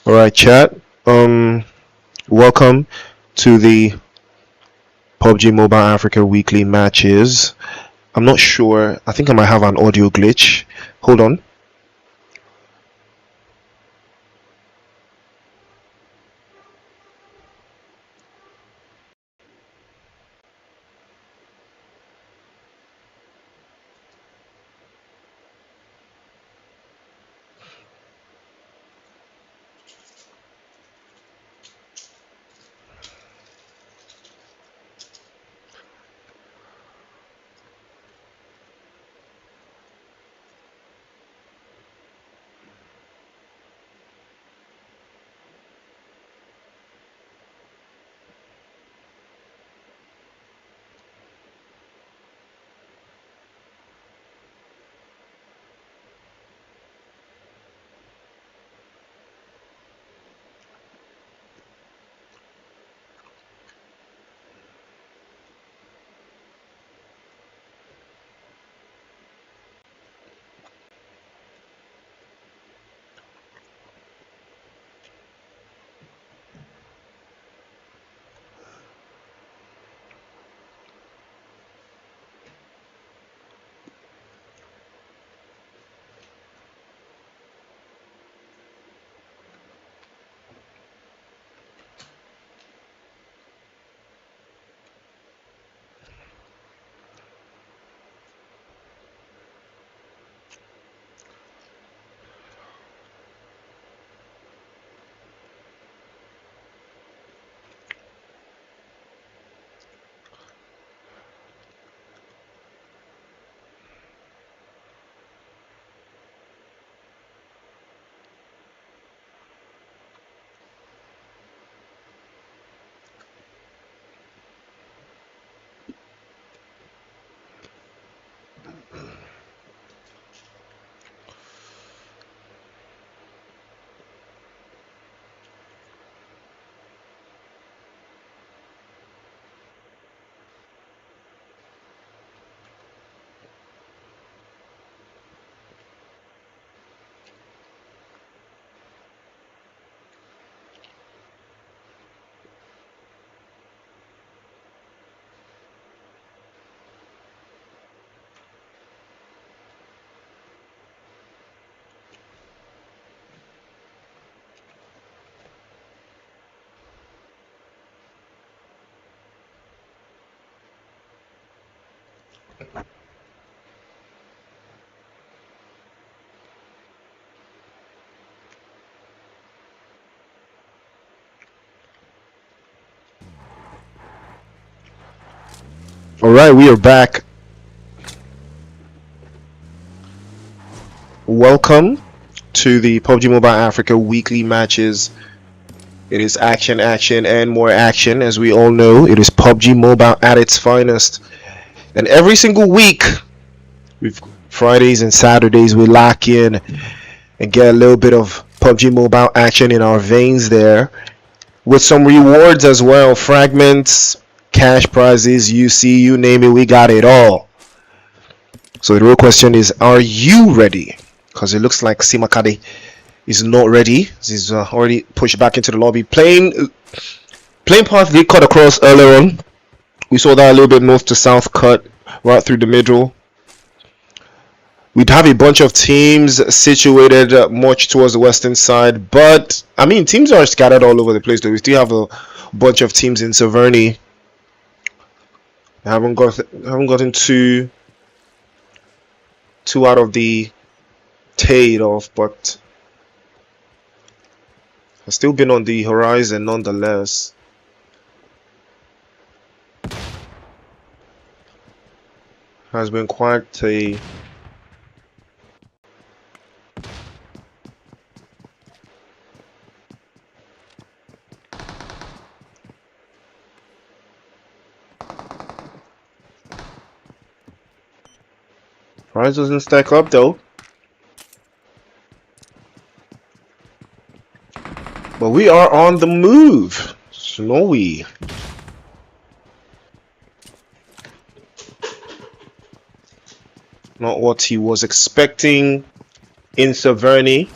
All right, chat. Welcome to the PUBG Mobile Africa weekly matches. I'm not sure. I think I might have an audio glitch. Hold on. All right, we are back. Welcome to the PUBG Mobile Africa weekly matches. It is action, action, and more action. As we all know, it is PUBG Mobile at its finest. And every single week, we've Fridays and Saturdays, we lock in and get a little bit of PUBG Mobile action in our veins there, with some rewards as well. Fragments, cash prizes, UC, you name it, we got it all. So the real question is, are you ready? Because it looks like Simakade is not ready. He's already pushed back into the lobby. Playing path they cut across earlier on. We saw that a little bit north to south cut right through the middle. We'd have a bunch of teams situated much towards the western side, but I mean, teams are scattered all over the place. Though we still have a bunch of teams in Severny. Haven't gotten two out of the tail off, but has still been on the horizon nonetheless. Has been quite a price doesn't stack up though. But we are on the move. Snowy. Not what he was expecting in Severny.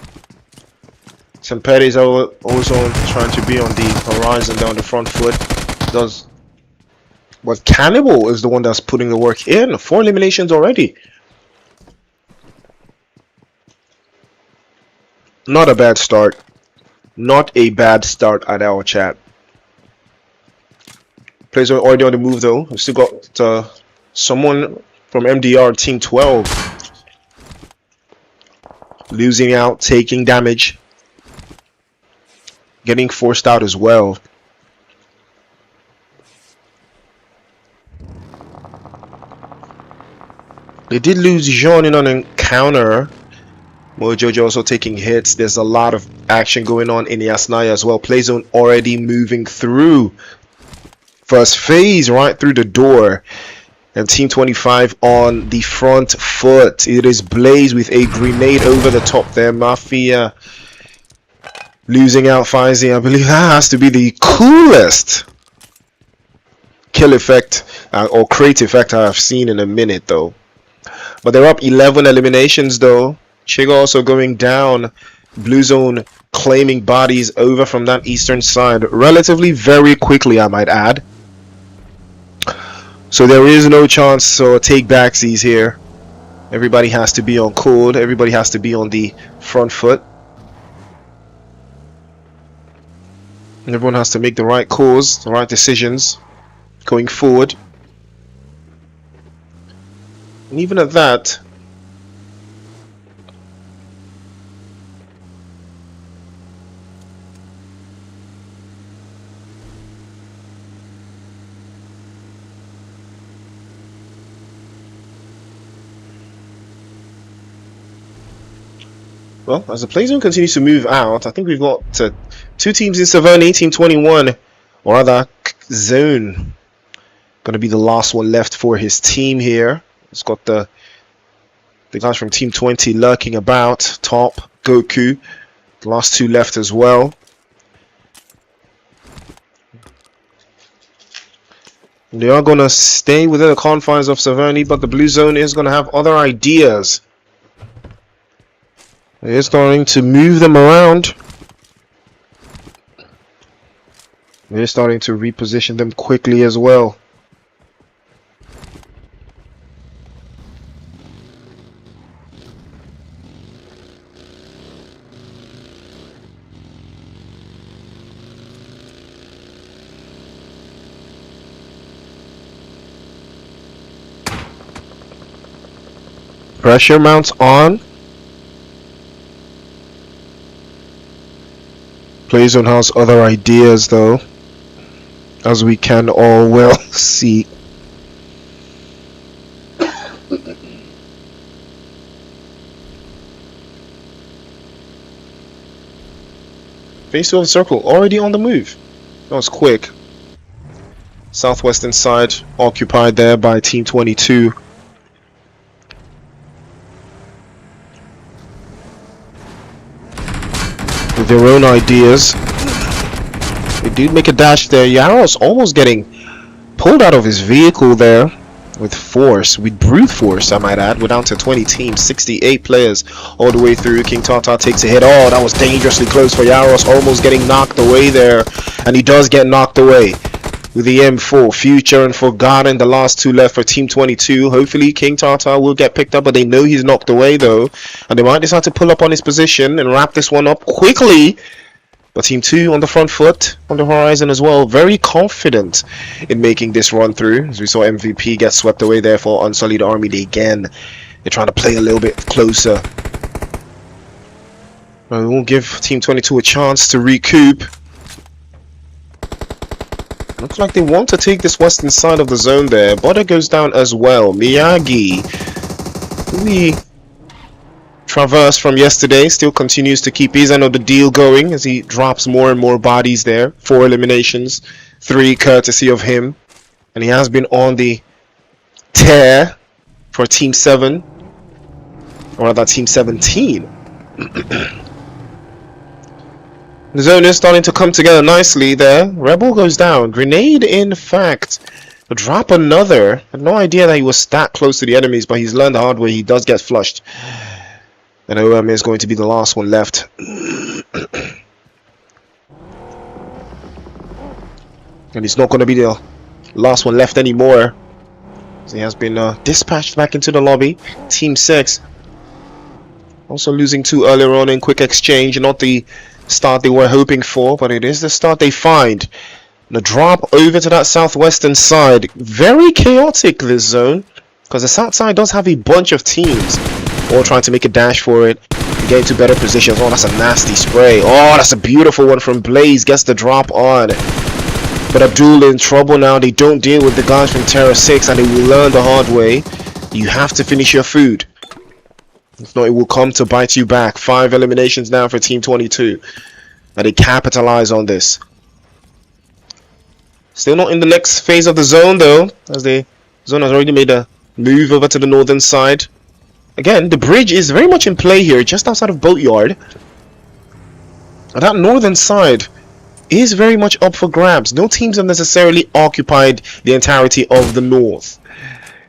Semperi is also trying to be on the horizon down the front foot. But Cannibal is the one that's putting the work in. 4 eliminations already. Not a bad start. Not a bad start at our chat. Players are already on the move though. We've still got someone from MDR Team 12 losing out, taking damage, getting forced out as well. They did lose Jean in an encounter. Mojojo also taking hits. There's a lot of action going on in Yasnaya as well. Playzone already moving through. First phase right through the door. And Team 25 on the front foot. It is Blaze with a grenade over the top there. Mafia losing out Faizi. I believe that has to be the coolest kill effect or crate effect I have seen in a minute though. But they're up 11 eliminations though. Chiga also going down. Blue Zone claiming bodies over from that eastern side relatively very quickly, I might add. So there is no chance to take backsies here. Everybody has to be on cold. Everybody has to be on the front foot. Everyone has to make the right calls, the right decisions going forward. And even at that, well, as the play zone continues to move out, I think we've got 2 teams in Savoni, Team 21, or rather Zone. Going to be the last one left for his team here. It's got the guys from Team 20 lurking about. Top, Goku. The last 2 left as well. They are going to stay within the confines of Savoni, but the Blue Zone is going to have other ideas. They're starting to move them around. They're starting to reposition them quickly as well. Pressure mounts on. Playzone has other ideas though, as we can all well see. Phase 2 of the circle already on the move. That was quick. Southwestern side occupied there by Team 22. With their own ideas. They did make a dash there. Yaros almost getting pulled out of his vehicle there with force, with brute force I might add. We're down to 20 teams, 68 players all the way through. King Tata takes a hit. Oh, that was dangerously close for Yaros, almost getting knocked away there. And he does get knocked away with the M4. Future and Forgotten, the last 2 left for Team 22. Hopefully King Tata will get picked up, but they know he's knocked away though. And they might decide to pull up on his position and wrap this one up quickly. But Team 2 on the front foot, on the horizon as well. Very confident in making this run through. As we saw MVP get swept away there for Unsullied Army. Again, they're trying to play a little bit closer. But we won't give Team 22 a chance to recoup. Looks like they want to take this western side of the zone there. Border goes down as well. Miyagi, we traverse from yesterday, still continues to keep his end of the deal going as he drops more and more bodies there. 4 eliminations, 3 courtesy of him. And he has been on the tear for Team 7, or rather Team 17. The zone is starting to come together nicely there. Rebel goes down. Grenade, in fact. Drop another. I had no idea that he was that close to the enemies, but he's learned the hard way. He does get flushed. And OM is going to be the last one left. And he's not going to be the last one left anymore. He has been dispatched back into the lobby. Team 6 also losing 2 earlier on in quick exchange. Not the start they were hoping for, but it is the start they find. The drop over to that southwestern side. Very chaotic, this zone, because the south side does have a bunch of teams all trying to make a dash for it and get into better positions. Oh, that's a nasty spray. Oh, that's a beautiful one from Blaze. Gets the drop on. But Abdul in trouble now. They don't deal with the guys from Terra 6, and they will learn the hard way. You have to finish your food. If not, it will come to bite you back. 5 eliminations now for Team 22. And they capitalize on this. Still not in the next phase of the zone, though, as the zone has already made a move over to the northern side. Again, the bridge is very much in play here, just outside of Boatyard. And that northern side is very much up for grabs. No teams have necessarily occupied the entirety of the north.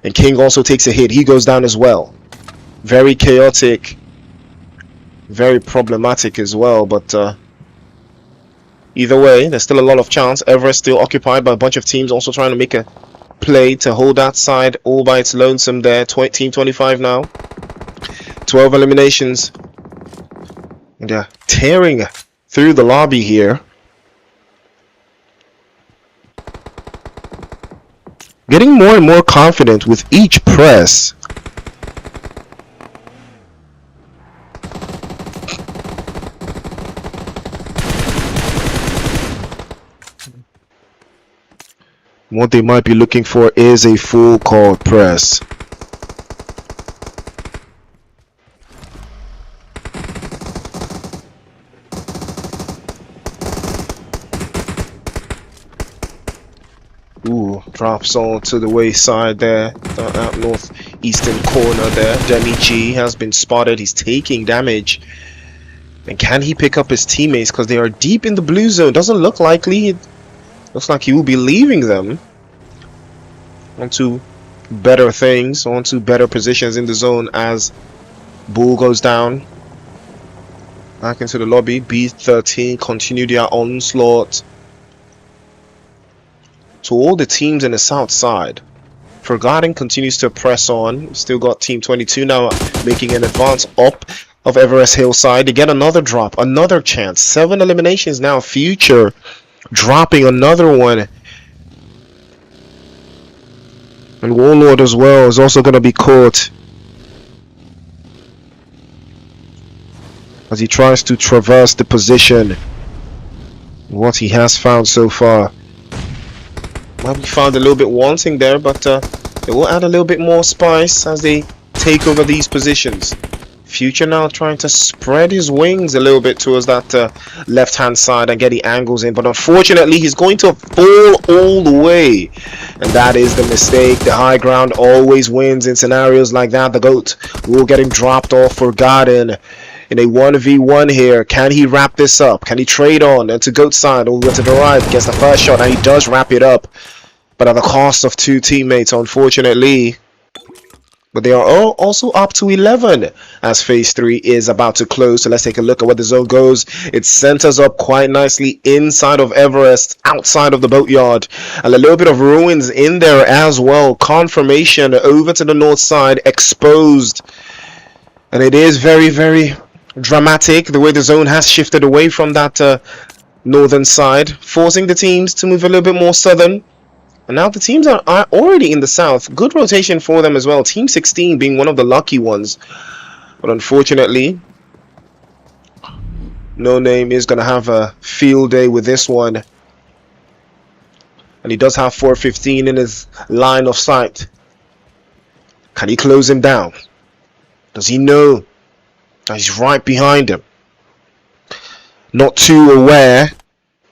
And King also takes a hit. He goes down as well. Very chaotic. Very problematic as well. But either way, there's still a lot of chance. Everest still occupied by a bunch of teams also trying to make a play to hold that side all by its lonesome there. Team 25 now. 12 eliminations. And they're tearing through the lobby here. Getting more and more confident with each press. What they might be looking for is a full court press. Ooh, drops on to the wayside there, out northeastern corner there. Demi G has been spotted. He's taking damage. And can he pick up his teammates? Because they are deep in the blue zone. Doesn't look likely. It looks like he will be leaving them onto better things, onto better positions in the zone as Bull goes down. Back into the lobby. B13 continue their onslaught. To all the teams in the south side, Forgotten continues to press on. Still got Team 22 now making an advance up of Everest Hillside. They get another drop, another chance. 7 eliminations now. Future dropping another one. And Warlord as well is also going to be caught as he tries to traverse the position. What he has found so far might be found a little bit wanting there, but it will add a little bit more spice as they take over these positions. Future now trying to spread his wings a little bit towards that left hand side and get the angles in, but unfortunately he's going to fall all the way, and that is the mistake. The high ground always wins in scenarios like that. The GOAT will get him dropped off. Forgotten in a 1v1 here. Can he wrap this up? Can he trade on to GOAT side all the way to the right? Gets the first shot, and he does wrap it up, but at the cost of 2 teammates, unfortunately. But they are all also up to 11 as phase 3 is about to close. So let's take a look at where the zone goes. It centers up quite nicely inside of Everest, outside of the Boatyard, and a little bit of ruins in there as well. Confirmation over to the north side, exposed, and it is very, very dramatic the way the zone has shifted away from that northern side, forcing the teams to move a little bit more southern. And now the teams are already in the south. Good rotation for them as well. Team 16 being one of the lucky ones. But unfortunately, No Name is going to have a field day with this one. And he does have 415 in his line of sight. Can he close him down? Does he know that he's right behind him? Not too aware.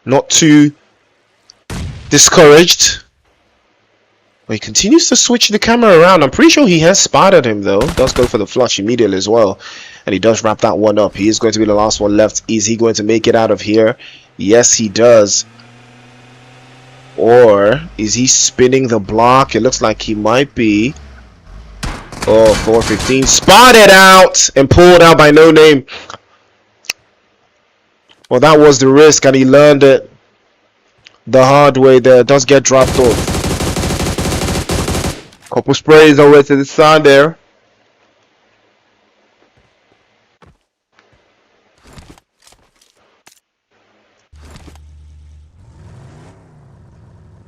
Not too discouraged. But he continues to switch the camera around. I'm pretty sure he has spotted him though. Does go for the flush immediately as well. And he does wrap that one up. He is going to be the last one left. Is he going to make it out of here? Yes, he does. Or is he spinning the block? It looks like he might be. Oh, 415. Spotted out and pulled out by No Name. Well, that was the risk, and he learned it the hard way there. Does get dropped off. Couple sprays over to the side there.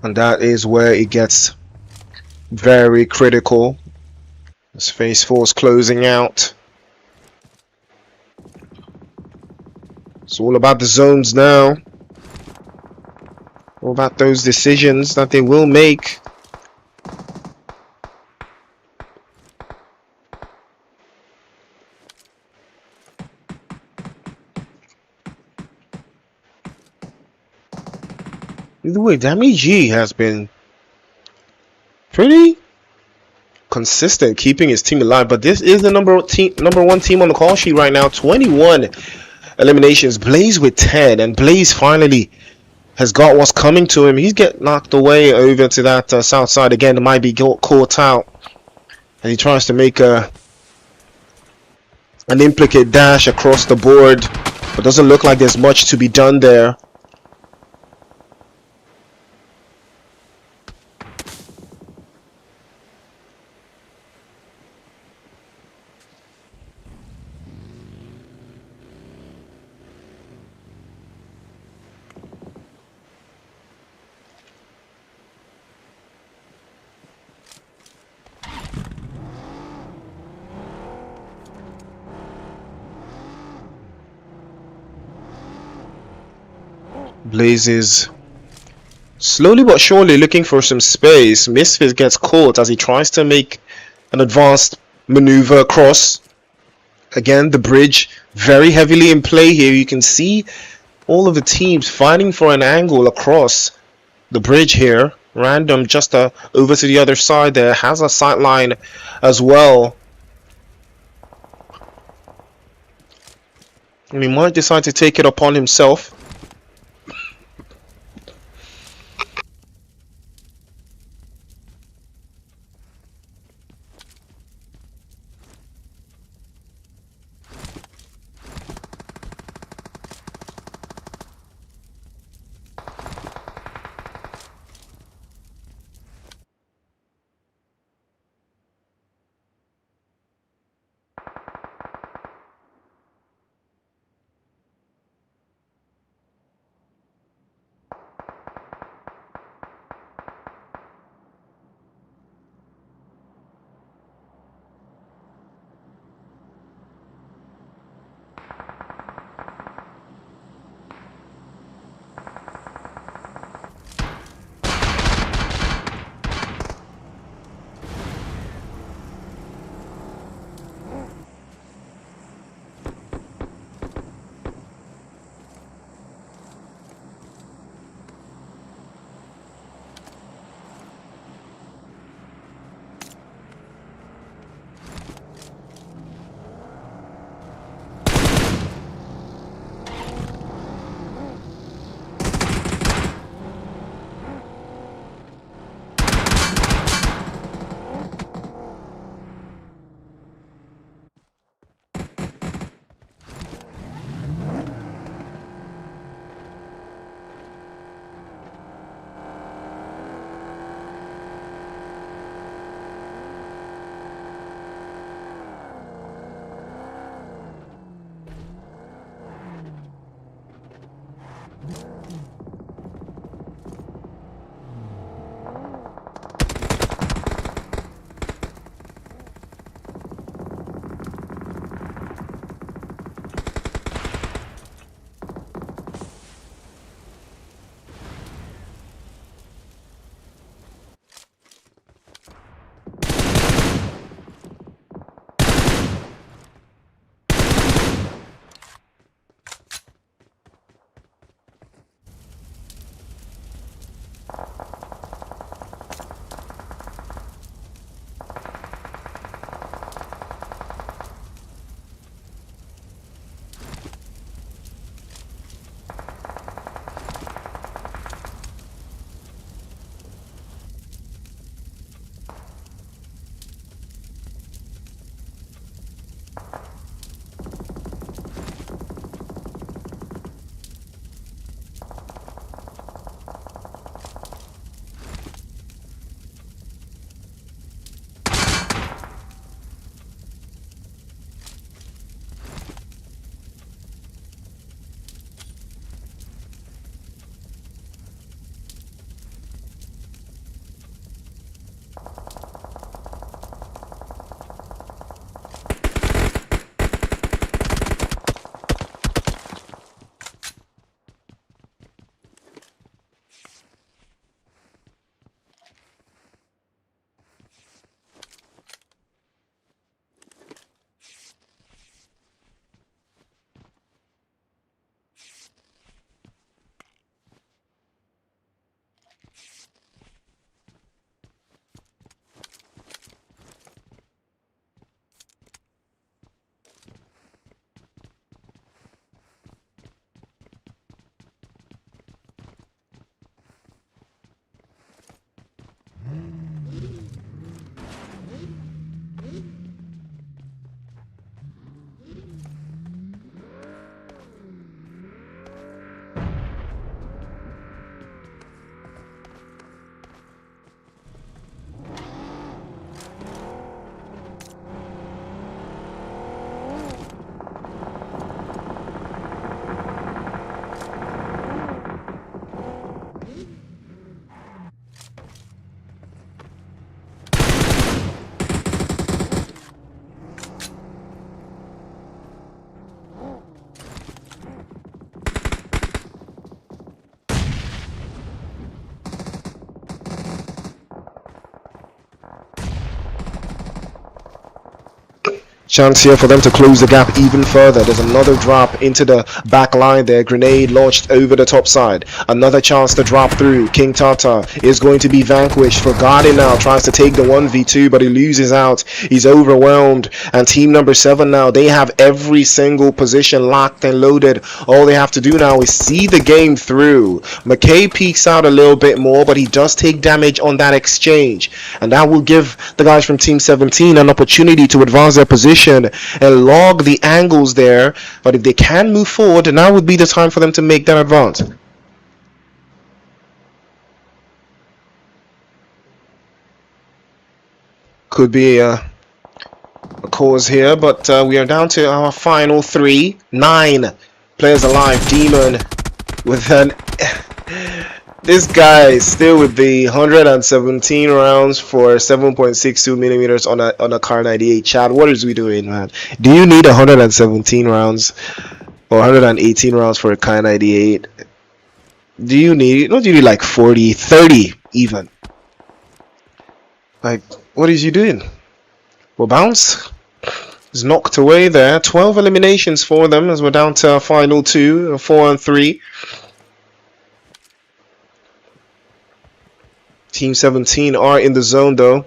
And that is where it gets very critical. As phase 4 is closing out. It's all about the zones now. All about those decisions that they will make. Either way, Dammy G has been pretty consistent keeping his team alive, but this is the number one team on the call sheet right now. 21 eliminations. Blaze with 10, and Blaze finally has got what's coming to him. He's get knocked away over to that south side again. It might be caught out, and he tries to make an implicate dash across the board, but doesn't look like there's much to be done there. Blaze is slowly but surely looking for some space. Misfit gets caught as he tries to make an advanced maneuver across. Again, the bridge very heavily in play here. You can see all of the teams fighting for an angle across the bridge here. Random just over to the other side there. Has a sight line as well. And he might decide to take it upon himself. Chance here for them to close the gap even further. There's another drop into the back line there. Grenade launched over the top side. Another chance to drop through. King Tata is going to be vanquished. Forgotten now tries to take the 1v2, but he loses out. He's overwhelmed. And team number 7 now, they have every single position locked and loaded. All they have to do now is see the game through. McKay peeks out a little bit more, but he does take damage on that exchange. And that will give the guys from Team 17 an opportunity to advance their position and log the angles there. But if they can move forward, then now would be the time for them to make that advance. Could be a cause here, but we are down to our final 3. 9 players alive. Demon with an... This guy is still with the 117 rounds for 7.62 millimeters on a Car 98. Chad, what is we doing, man? Do you need 117 rounds or 118 rounds for a Car 98? Do you need like 40, 30 even? Like, what is you doing? Well, bounce is knocked away there. 12 eliminations for them as we're down to our final 2, 4 and 3. Team 17 are in the zone though.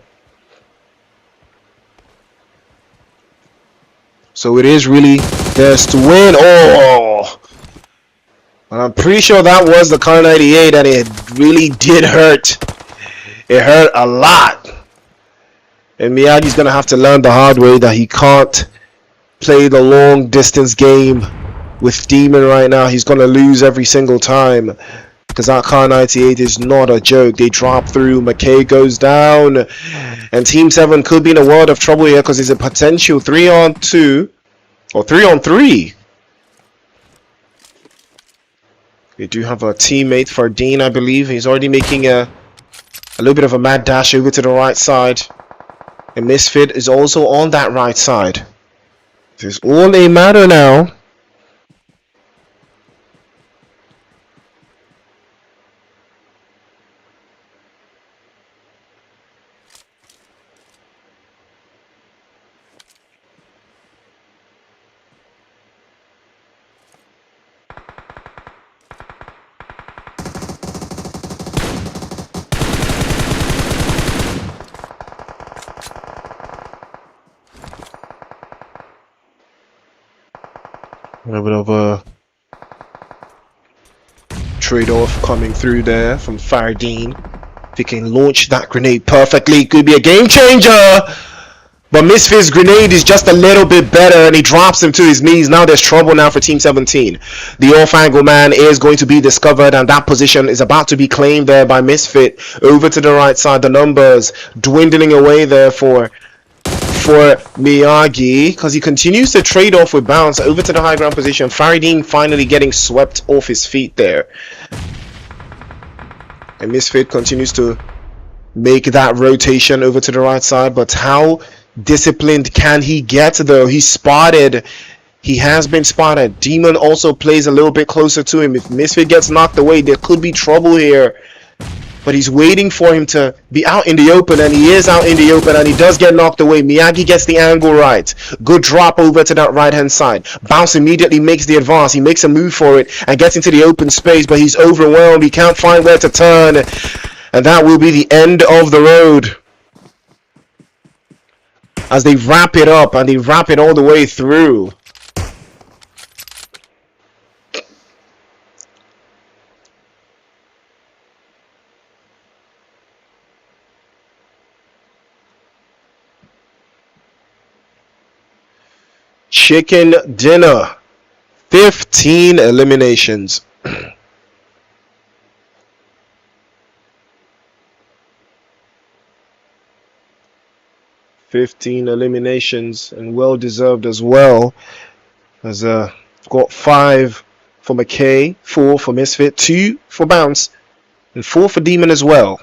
So it is really theirs to win. Oh! I'm pretty sure that was the Car 98 and it really did hurt. It hurt a lot. And Miyagi's going to have to learn the hard way that he can't play the long distance game with Demon right now. He's going to lose every single time. Because that Car 98 is not a joke. They drop through. McKay goes down. And Team 7 could be in a world of trouble here because there's a potential 3-on-2 or 3-on-3. They do have a teammate for Dean, I believe. He's already making a little bit of a mad dash over to the right side. And Misfit is also on that right side. It's all a matter now. A little bit of a trade-off coming through there from Fardine. If he can launch that grenade perfectly, it could be a game changer. But Misfit's grenade is just a little bit better and he drops him to his knees. Now there's trouble now for Team 17. The off-angle man is going to be discovered and that position is about to be claimed there by Misfit. Over to the right side, the numbers dwindling away there for Miyagi, because he continues to trade off with bounce over to the high ground position. Faridine finally getting swept off his feet there. And Misfit continues to make that rotation over to the right side, but how disciplined can he get though? He's spotted. He has been spotted. Demon also plays a little bit closer to him. If Misfit gets knocked away, there could be trouble here. But he's waiting for him to be out in the open, and he is out in the open, and he does get knocked away. Miyagi gets the angle right. Good drop over to that right-hand side. Bounce immediately makes the advance. He makes a move for it and gets into the open space, but he's overwhelmed. He can't find where to turn, and that will be the end of the road. As they wrap it up, and they wrap it all the way through. Chicken dinner. 15 eliminations. 15 eliminations, and well deserved as well. As got 5 for McKay, 4 for Misfit, 2 for Bounce, and 4 for Demon as well.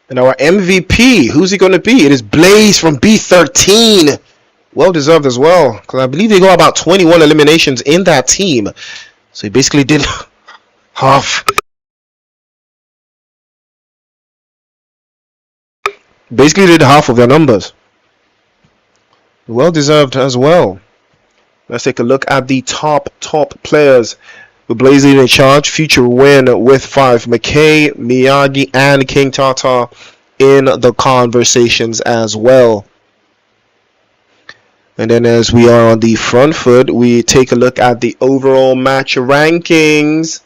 And our MVP, who's he going to be? It is Blaze from B13. Well deserved as well, because I believe they got about 21 eliminations in that team. So he basically did half. Basically did half of their numbers. Well deserved as well. Let's take a look at the top players who blaze in charge. Future win with 5. McKay, Miyagi, and King Tata in the conversations as well. And then as we are on the front foot, we take a look at the overall match rankings.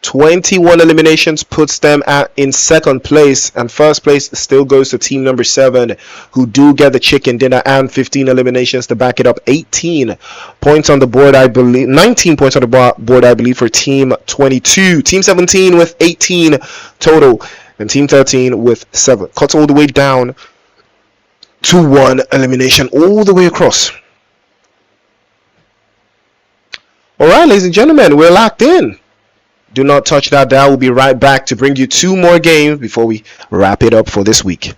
21 eliminations puts them in second place, and first place still goes to team number 7, who do get the chicken dinner and 15 eliminations to back it up. 18 points on the board, I believe. 19 points on the board, I believe, for team 22. Team 17 with 18 total, and team 13 with 7. Cuts all the way down to 1 elimination all the way across. All right, ladies and gentlemen, we're locked in. Do not touch that dial. We'll be right back to bring you 2 more games before we wrap it up for this week.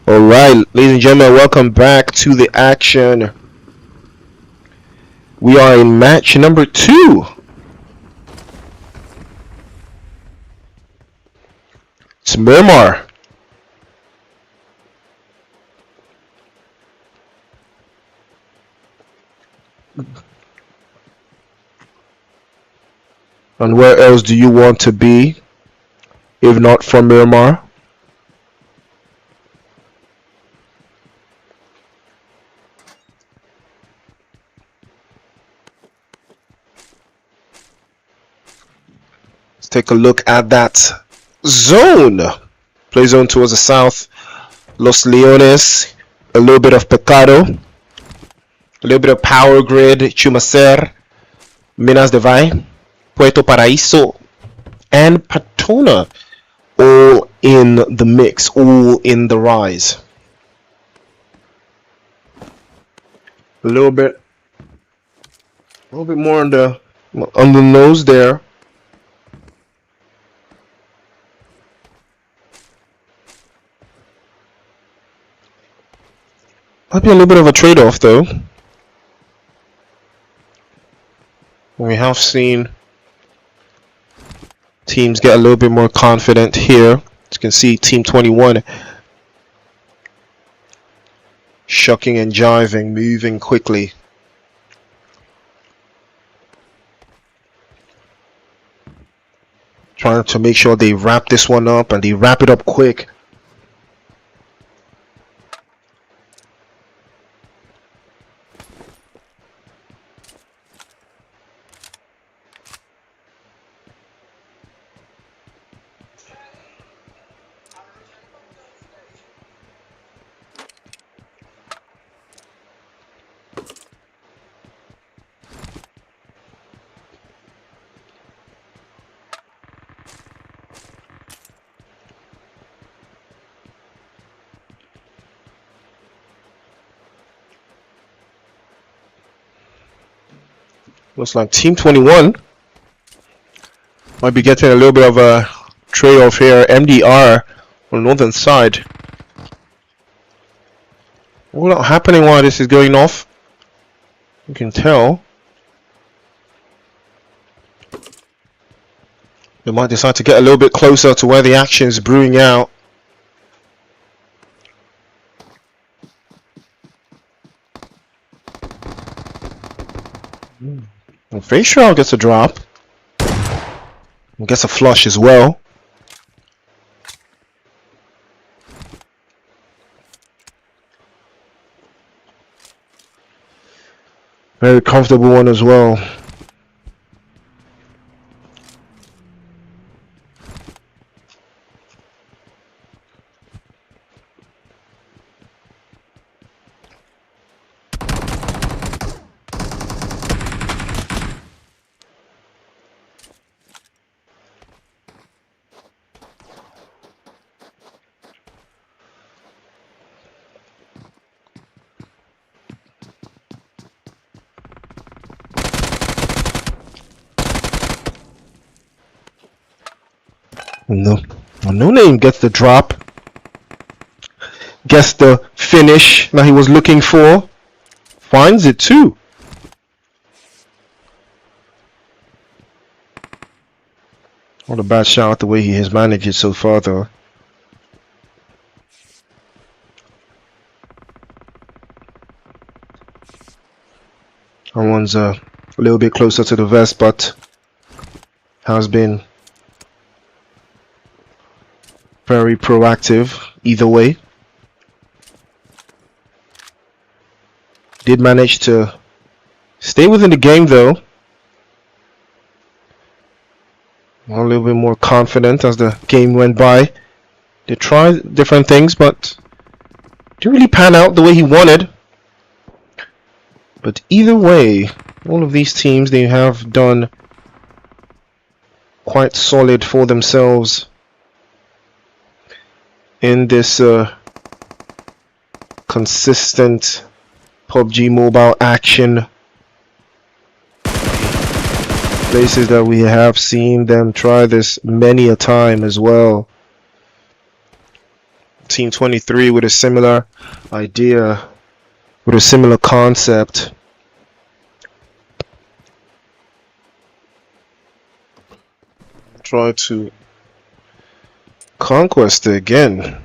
Alright, ladies and gentlemen, welcome back to the action. We are in match number 2. It's Myanmar. And where else do you want to be if not from Myanmar? Let's take a look at that zone. Play zone towards the south. Los Leones, a little bit of Pecado, a little bit of Power Grid, Chumacer, Minas de Valle, Puerto Paraíso, and Patona, all in the mix, all in the rise. A little bit more on the nose there. Might be a little bit of a trade-off though. We have seen teams get a little bit more confident here. As you can see, Team 21 shucking and jiving, moving quickly. Trying to make sure they wrap this one up and they wrap it up quick. Looks like Team 21 might be getting a little bit of a trade-off here. MDR on the northern side. What's happening while this is going off? You can tell. They might decide to get a little bit closer to where the action is brewing out. And Facial gets a drop. And gets a flush as well. Very comfortable one as well. No name gets the drop. Gets the finish that he was looking for. Finds it too. What a bad shot the way he has managed it so far though. That one's a little bit closer to the vest, but has been very proactive either way. Did manage to stay within the game though. A little bit more confident as the game went by. They tried different things but didn't really pan out the way he wanted. But either way, all of these teams, they have done quite solid for themselves in this consistent PUBG mobile action. Places that we have seen them try this many a time as well. Team 23 with a similar idea, with a similar concept. Try to conquest again.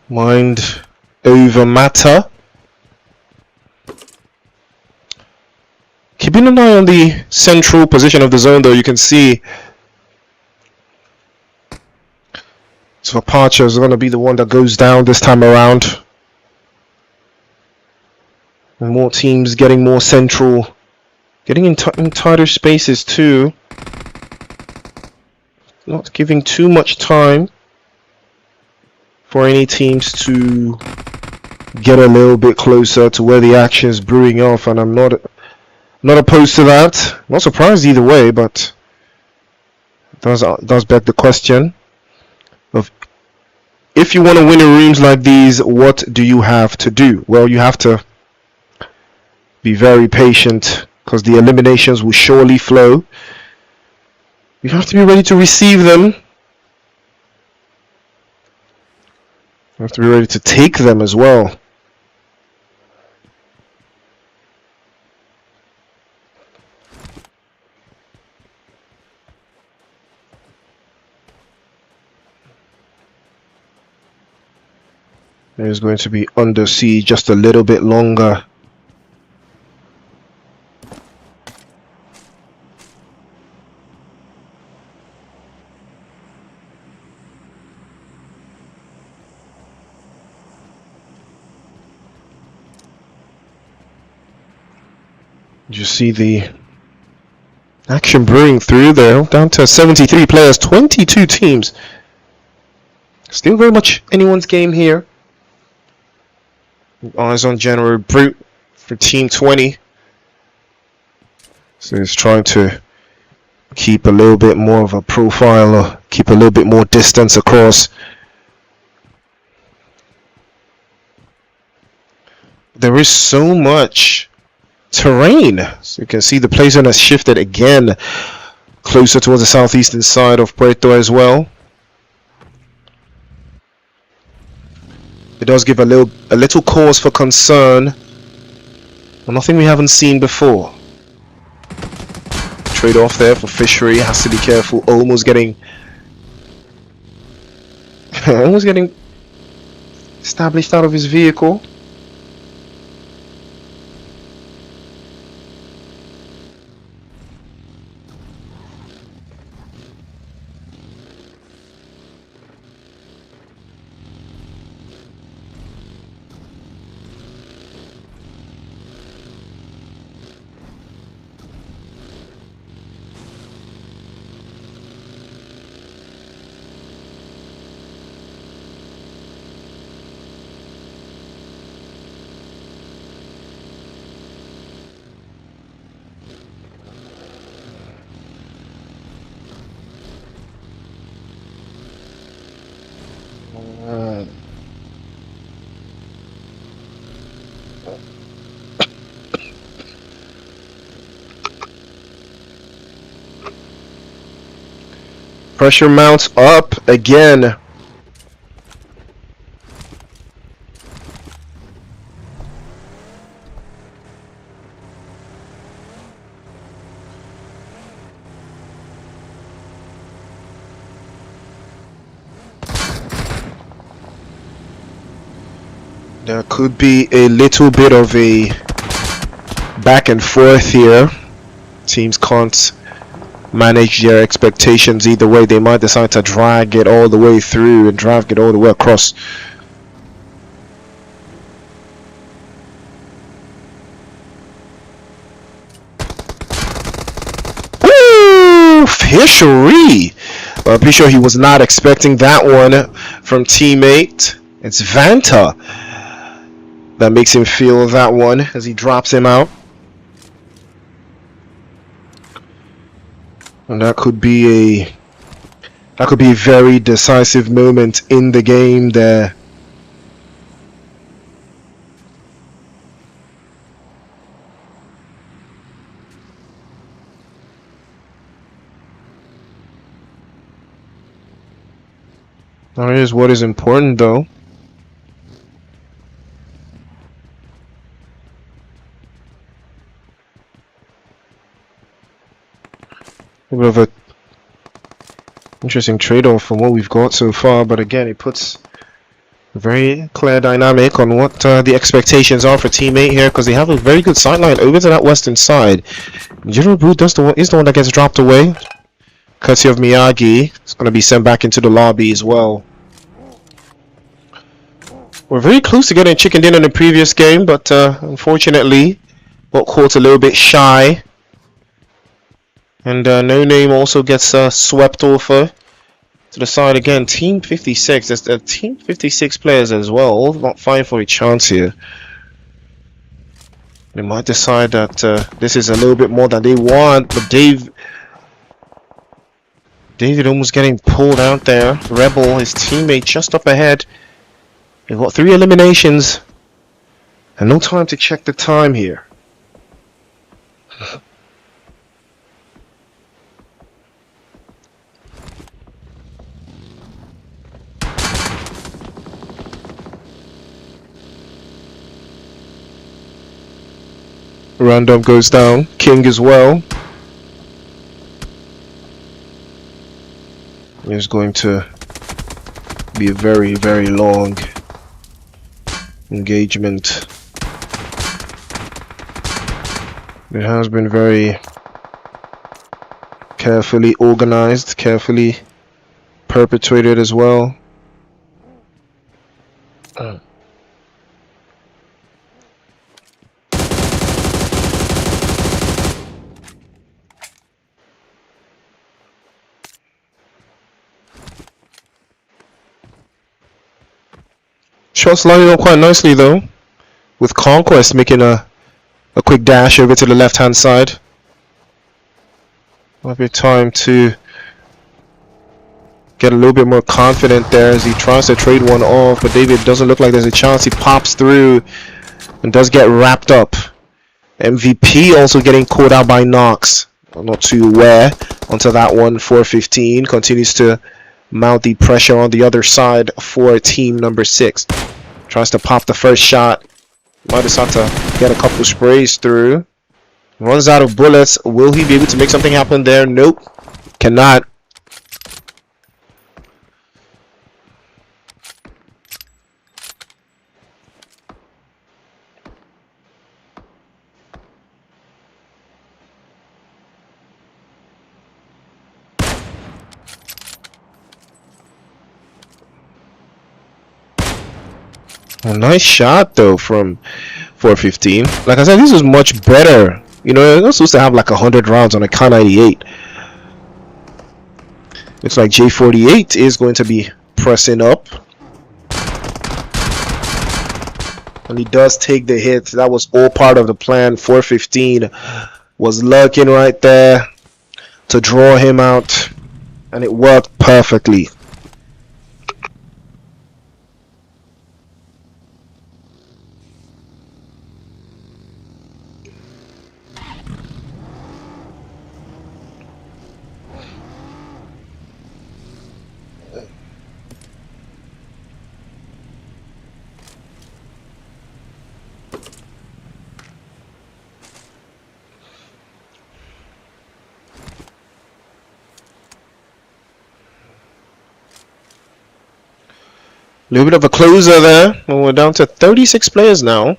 Mind over matter. Keeping an eye on the central position of the zone, though, you can see so Apache is going to be the one that goes down this time around. And more teams getting more central, getting in tighter spaces too. Not giving too much time for any teams to get a little bit closer to where the action is brewing off, and I'm not opposed to that. Not surprised either way, but it does beg the question of, if you want to win in rooms like these, what do you have to do? Well, you have to be very patient, because the eliminations will surely flow. You have to be ready to receive them. You have to be ready to take them as well. It is going to be under siege just a little bit longer. You see the action brewing through there, down to 73 players, 22 teams. Still very much anyone's game here. Eyes on General Brute for Team 20. So he's trying to keep a little bit more of a profile, or keep a little bit more distance across. There is so much terrain, so you can see the play zone has shifted again closer towards the southeastern side of Puerto as well. It does give a little cause for concern, but nothing we haven't seen before. Trade off there for fishery, has to be careful. Almost getting established out of his vehicle. Pressure mounts up again. There could be a little bit of a back and forth here. Teams can't manage their expectations either way. They might decide to drag it all the way through and drag it all the way across. Ooh, fishery! Well, I'm pretty sure he was not expecting that one from teammate. It's Vanta that makes him feel that one as he drops him out. And that could be a very decisive moment in the game there. Now here's what is important though. A bit of a interesting trade-off from what we've got so far, but again, it puts a very clear dynamic on what the expectations are for Team 8 here, because they have a very good sideline over to that western side. General Brute is the one that gets dropped away, courtesy of Miyagi. It's going to be sent back into the lobby as well. We're very close to getting chickened in the previous game, but unfortunately, got caught a little bit shy. And No Name also gets swept over to the side again. Team 56. There's Team 56 players as well, all not fighting for a chance here. They might decide that this is a little bit more than they want, but David almost getting pulled out there. Rebel, his teammate, just up ahead. They've got 3 eliminations and no time to check the time here. Random goes down. King as well. It's going to be a very, very long engagement. It has been very carefully organized, carefully perpetrated as well. Shots lining up quite nicely though, with Conquest making a quick dash over to the left hand side. Might be time to get a little bit more confident there as he tries to trade one off, but David doesn't look like there's a chance. He pops through and does get wrapped up. MVP also getting caught out by Knox. I'm not too aware onto that one. 415 continues to mount the pressure on the other side for team number 6. Tries to pop the first shot. Might decide to get a couple sprays through. Runs out of bullets. Will he be able to make something happen there? Nope. Cannot. A nice shot though from 415. Like I said, this is much better. You know, it's not supposed to have like 100 rounds on a Kar 98. Looks like J48 is going to be pressing up. And he does take the hit. That was all part of the plan. 415 was lurking right there to draw him out. And it worked perfectly. A little bit of a closer there. Well, we're down to 36 players now.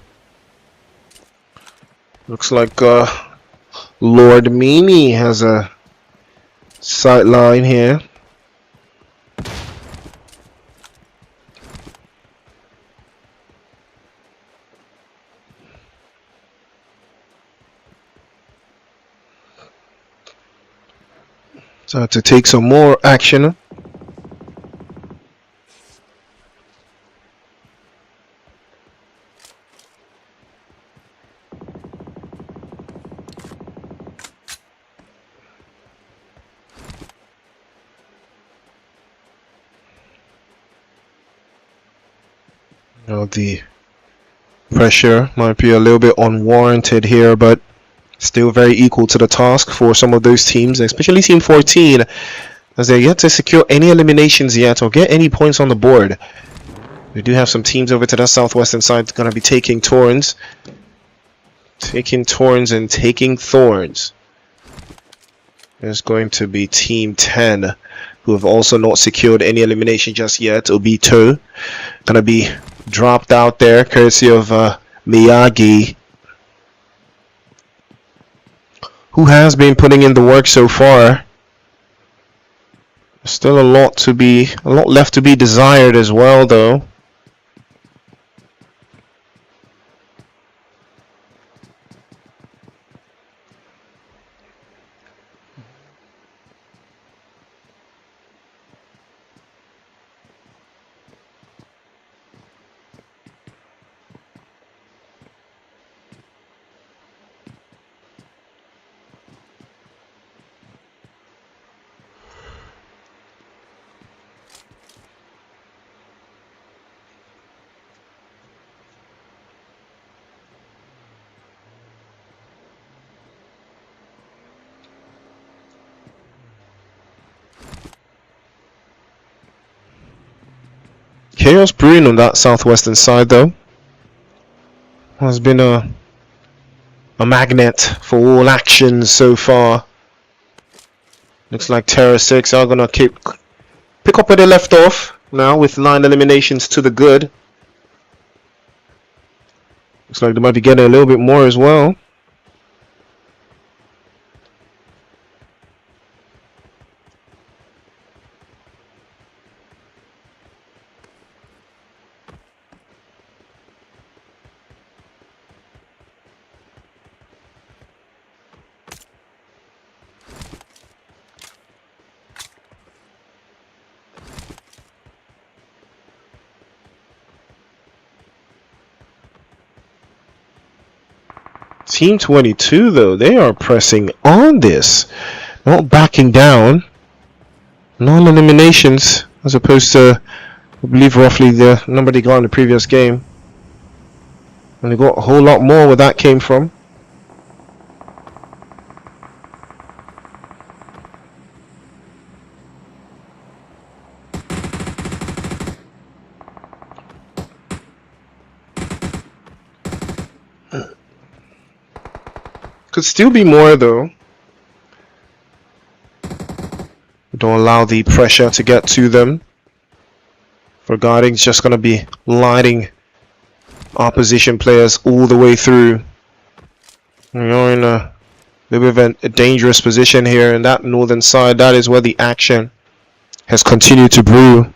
Looks like Lord Mimi has a sight line here. So to take some more action. The pressure might be a little bit unwarranted here, but still very equal to the task for some of those teams, especially Team 14, as they're yet to secure any eliminations yet or get any points on the board. We do have some teams over to the southwestern side going to be taking turns. Taking turns and taking thorns. There's going to be Team 10, who have also not secured any elimination just yet. Obito going to be dropped out there, courtesy of Miyagi, who has been putting in the work so far. Still a lot left to be desired as well, though. Chaos brewing on that southwestern side, though. Has been a magnet for all actions so far. Looks like Terra 6 are gonna pick up where they left off now with 9 eliminations to the good. Looks like they might be getting a little bit more as well. Team 22, though, they are pressing on this, not backing down. Non-eliminations, as opposed to, I believe, roughly the number they got in the previous game. And they got a whole lot more where that came from. Could still be more, though. Don't allow the pressure to get to them. For guarding's just going to be lighting opposition players all the way through. You're in a little bit of a dangerous position here in that northern side. That is where the action has continued to brew.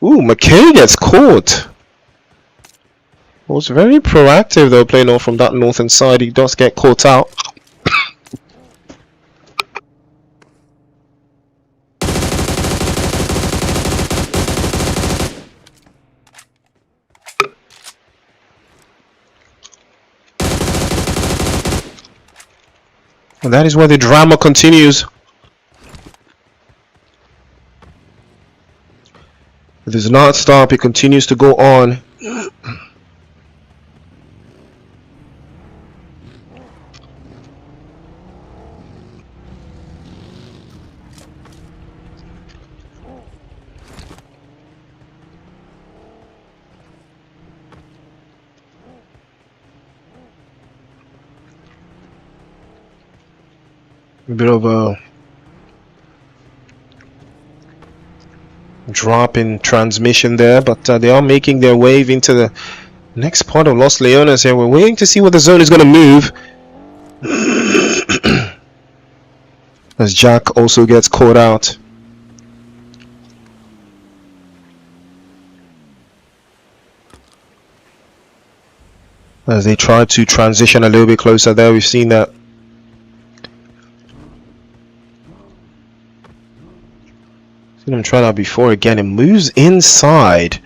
Ooh, McKay gets caught. Was very proactive though, playing off from that northern side. He does get caught out. And that is where the drama continues. It does not stop, it continues to go on. A bit of a drop in transmission there, but they are making their way into the next part of Los Leones here. We're waiting to see where the zone is going to move. As Jack also gets caught out. As they try to transition a little bit closer there, we've seen that. Seen him try that before again. It moves inside.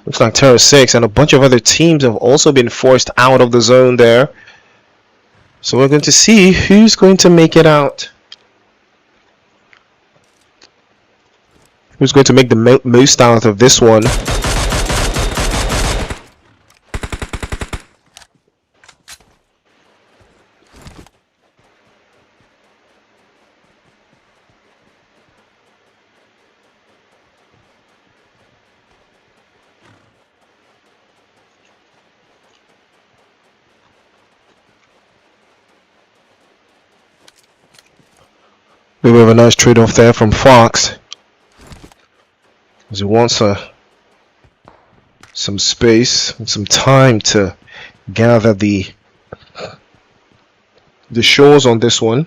Looks like Terra 6 and a bunch of other teams have also been forced out of the zone there. So we're going to see who's going to make it out. Who's going to make the most out of this one. We have a nice trade-off there from Fox, as he wants some space and some time to gather the shores on this one.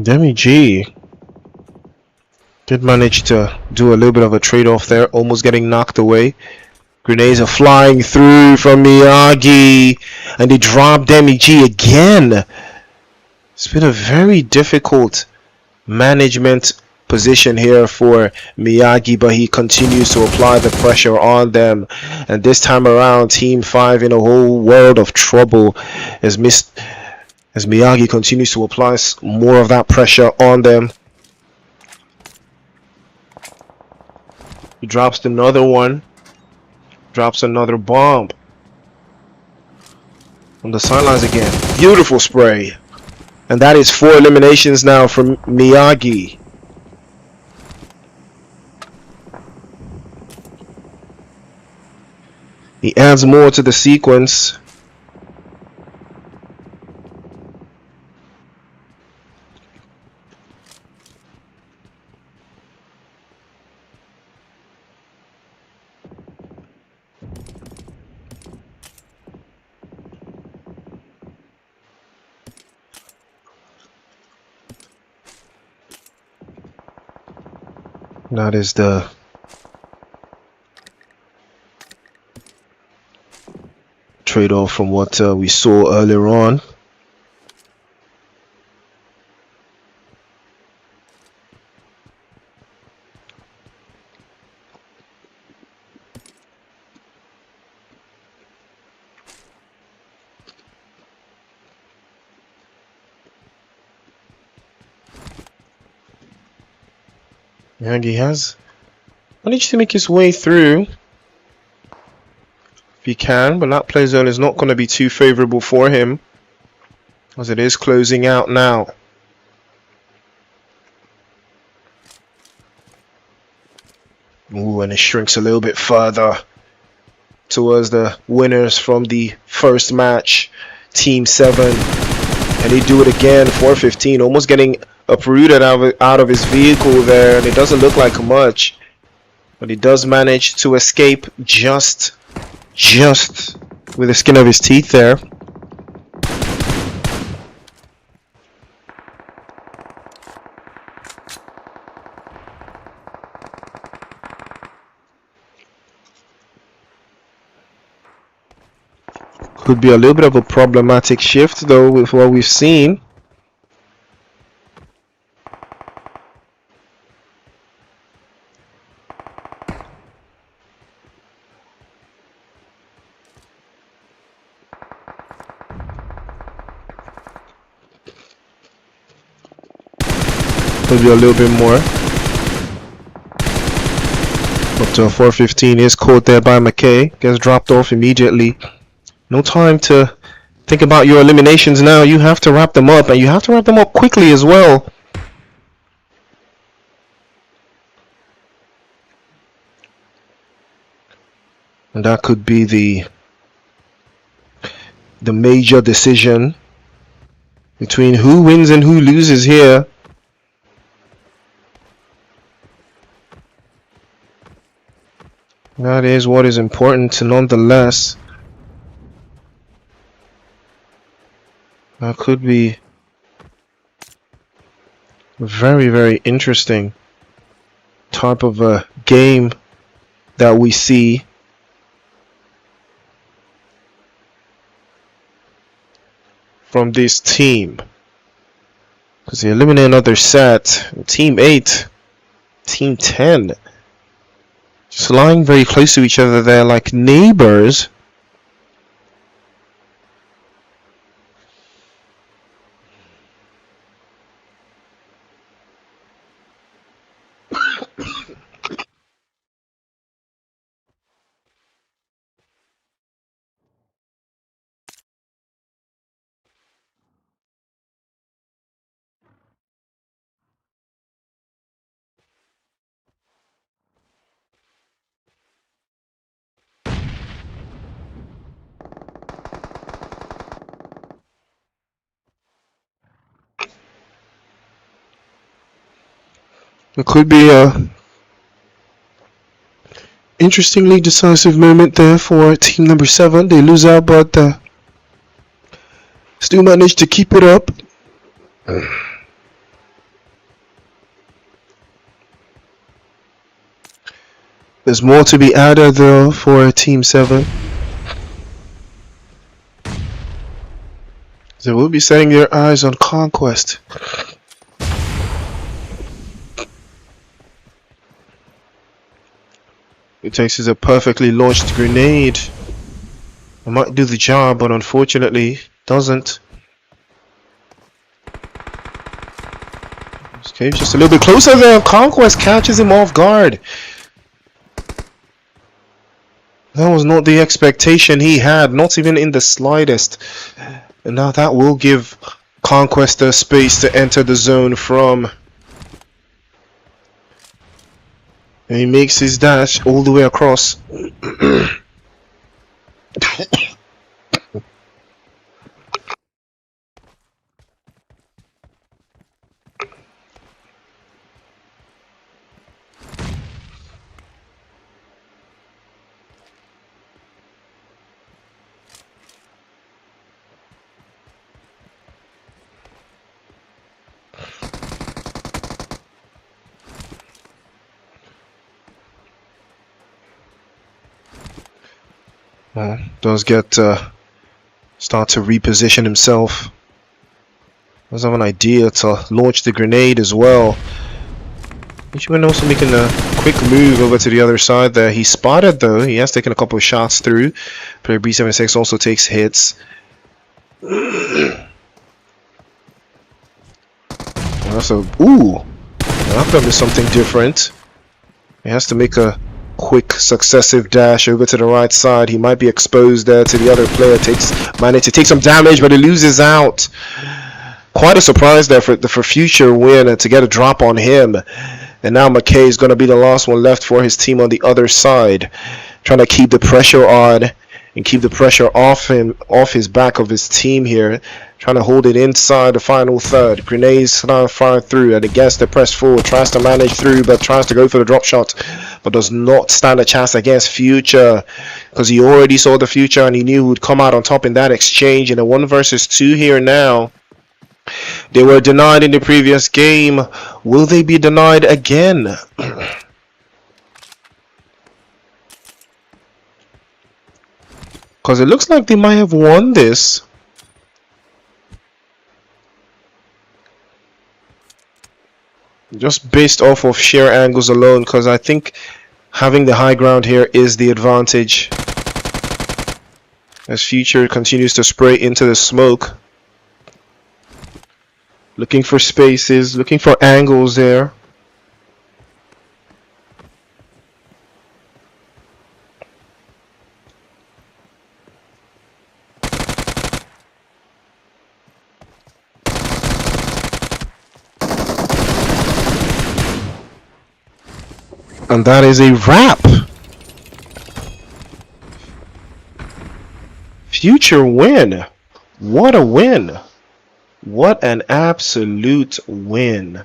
Demi G did manage to do a little bit of a trade-off there, almost getting knocked away. Grenades are flying through from Miyagi, and they drop Demi G again. It's been a very difficult management position here for Miyagi, but he continues to apply the pressure on them. And this time around, Team 5 in a whole world of trouble as Miyagi continues to apply more of that pressure on them. He drops another one. Drops another bomb. On the sidelines again. Beautiful spray. And that is 4 eliminations now from Miyagi. He adds more to the sequence. That is the trade-off from what we saw earlier on. And he has managed to make his way through if he can, but that play zone is not going to be too favorable for him as it is closing out now. Ooh, and it shrinks a little bit further towards the winners from the first match, Team 7. And they do it again, 415, almost getting uprooted out of his vehicle there, and it doesn't look like much, but he does manage to escape just with the skin of his teeth there. Could be a little bit of a problematic shift though with what we've seen. Could be a little bit more. Up to a 415 is caught there by McKay. Gets dropped off immediately. No time to think about your eliminations now. You have to wrap them up, and you have to wrap them up quickly as well. And that could be the major decision between who wins and who loses here. That is what is important nonetheless. That could be Very, very interesting type of a game that we see. From this team. Because they eliminate another set. Team 8, Team 10. Just lying very close to each other there like neighbors. It could be a interestingly decisive moment there for team number 7. They lose out, but still manage to keep it up. There's more to be added though for team 7. They will be setting their eyes on Conquest. It takes us a perfectly launched grenade. It might do the job, but unfortunately doesn't. Okay, just a little bit closer there. Conquest catches him off guard. That was not the expectation he had, not even in the slightest. And now that will give Conquest the space to enter the zone from. And he makes his dash all the way across. Does get start to reposition himself. Does have an idea to launch the grenade as well. Ichiban also making a quick move over to the other side there. He's spotted though. He has taken a couple of shots through. Player B76 also takes hits. Also, ooh, that is something different. He has to make a quick successive dash over to the right side. He might be exposed there to the other player. Managed to take some damage, but he loses out. Quite a surprise there for future win to get a drop on him. And now McKay is going to be the last one left for his team on the other side, trying to keep the pressure on and keep the pressure off his back of his team here, trying to hold it inside the final third. Grenades now fire through, and against the press forward, tries to manage through, but tries to go for the drop shot, but does not stand a chance against Future, because he already saw the Future and he knew he would come out on top in that exchange. In a 1 versus 2 here now. They were denied in the previous game. Will they be denied again? Because it looks like they might have won this. Just based off of sheer angles alone, because I think having the high ground here is the advantage. As Future continues to spray into the smoke. Looking for spaces, looking for angles there. And that is a wrap. Future win. What a win. What an absolute win.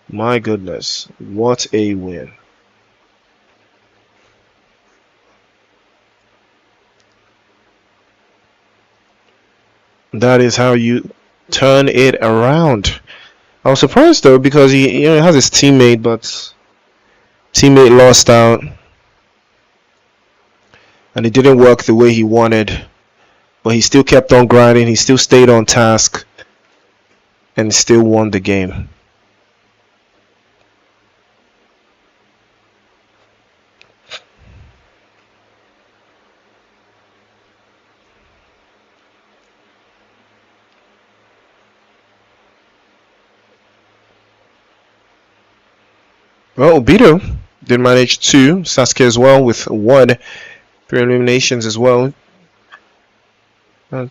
My goodness. What a win. That is how you turn it around. I was surprised though because he has his teammate, but teammate lost out and it didn't work the way he wanted. But he still kept on grinding. He still stayed on task and still won the game. Well, Obito did manage two. Sasuke as well with one. Three eliminations as well. Uh,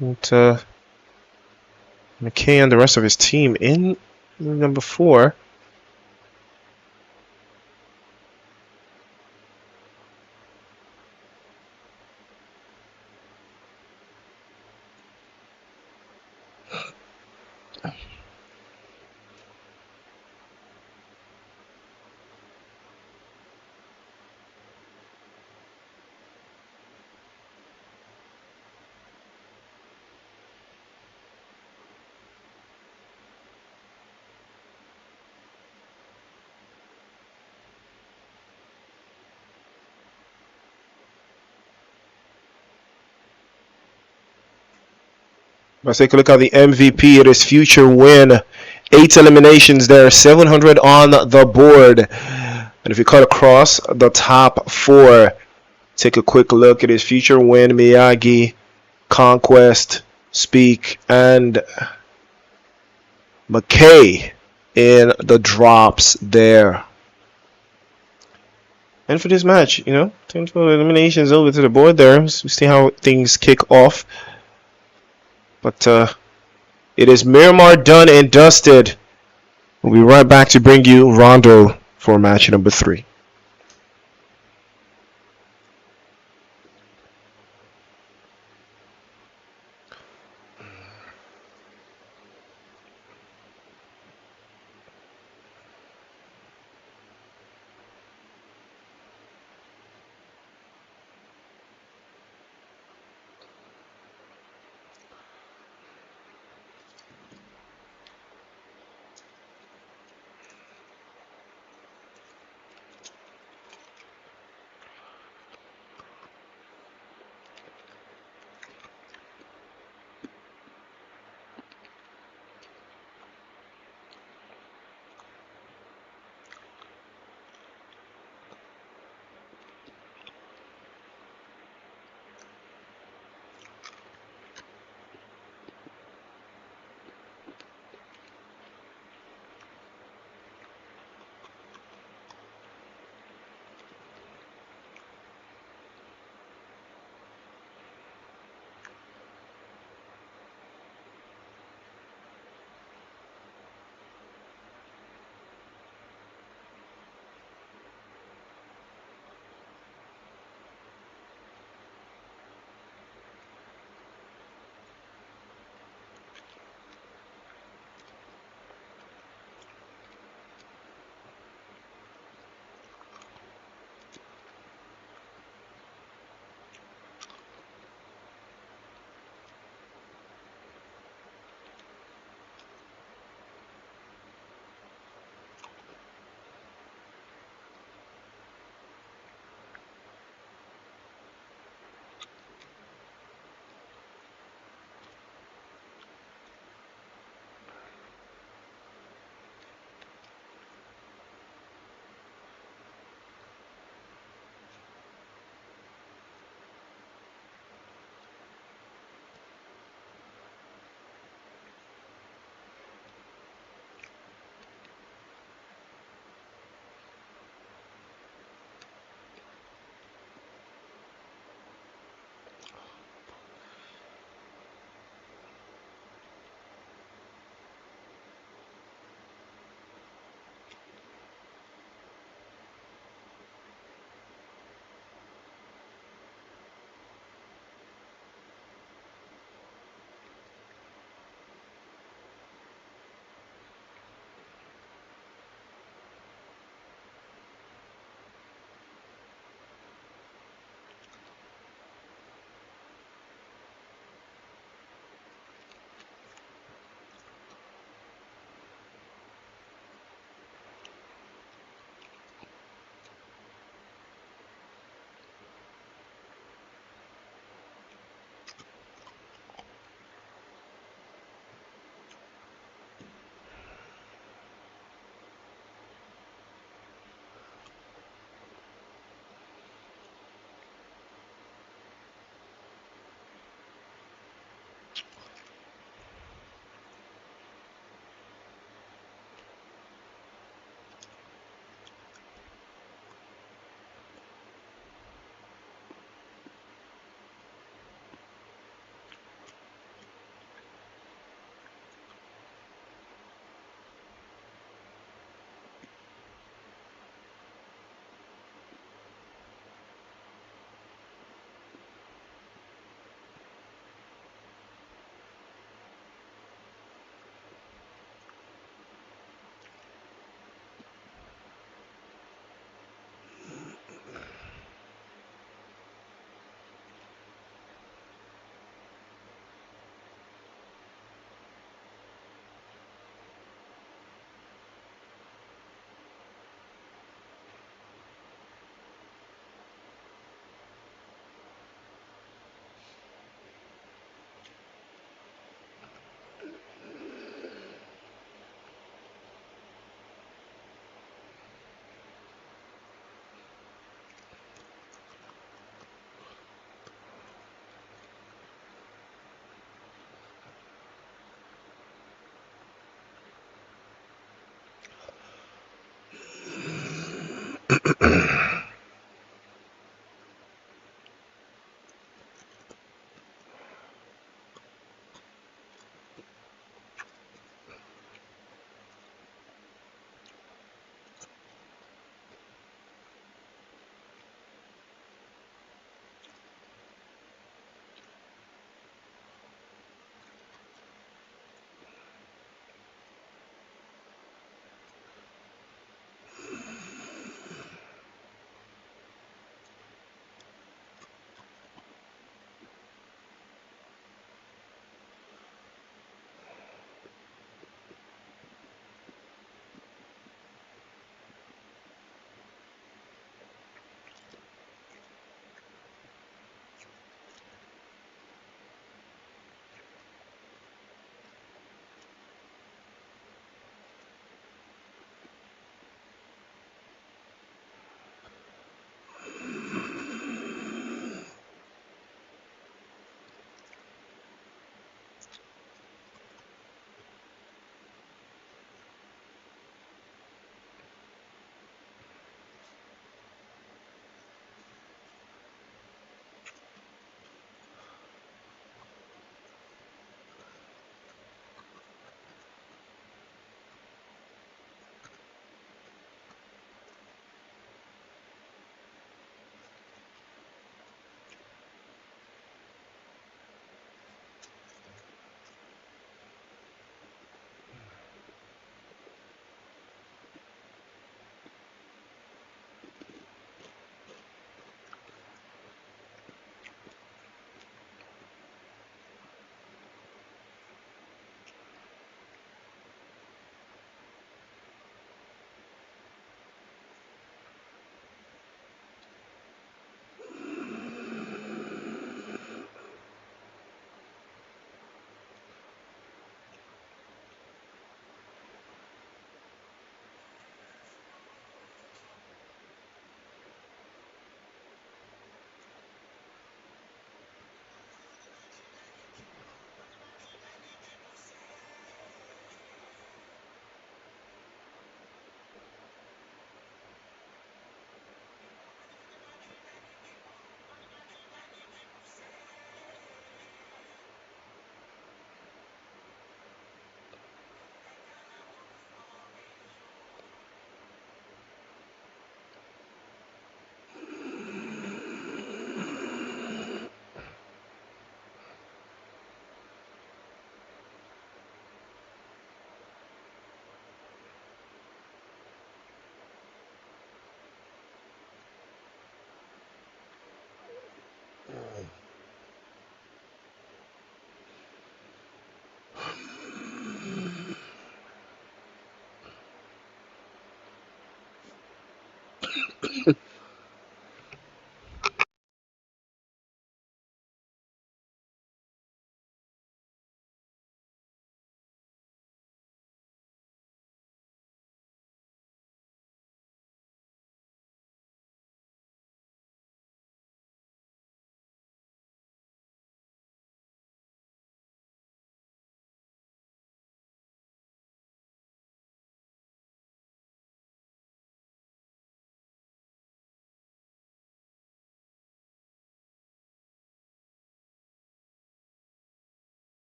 and, McKay and the rest of his team in number 4. Let's take a look at the MVP. It is Future Win. 8 eliminations there, 700 on the board. And if you cut across the top 4, take a quick look. It is Future Win, Miyagi, Conquest, Speak, and McKay in the drops there. And for this match, 10 12 eliminations over to the board there. We see how things kick off. But it is Miramar done and dusted. We'll be right back to bring you Rondo for match number 3.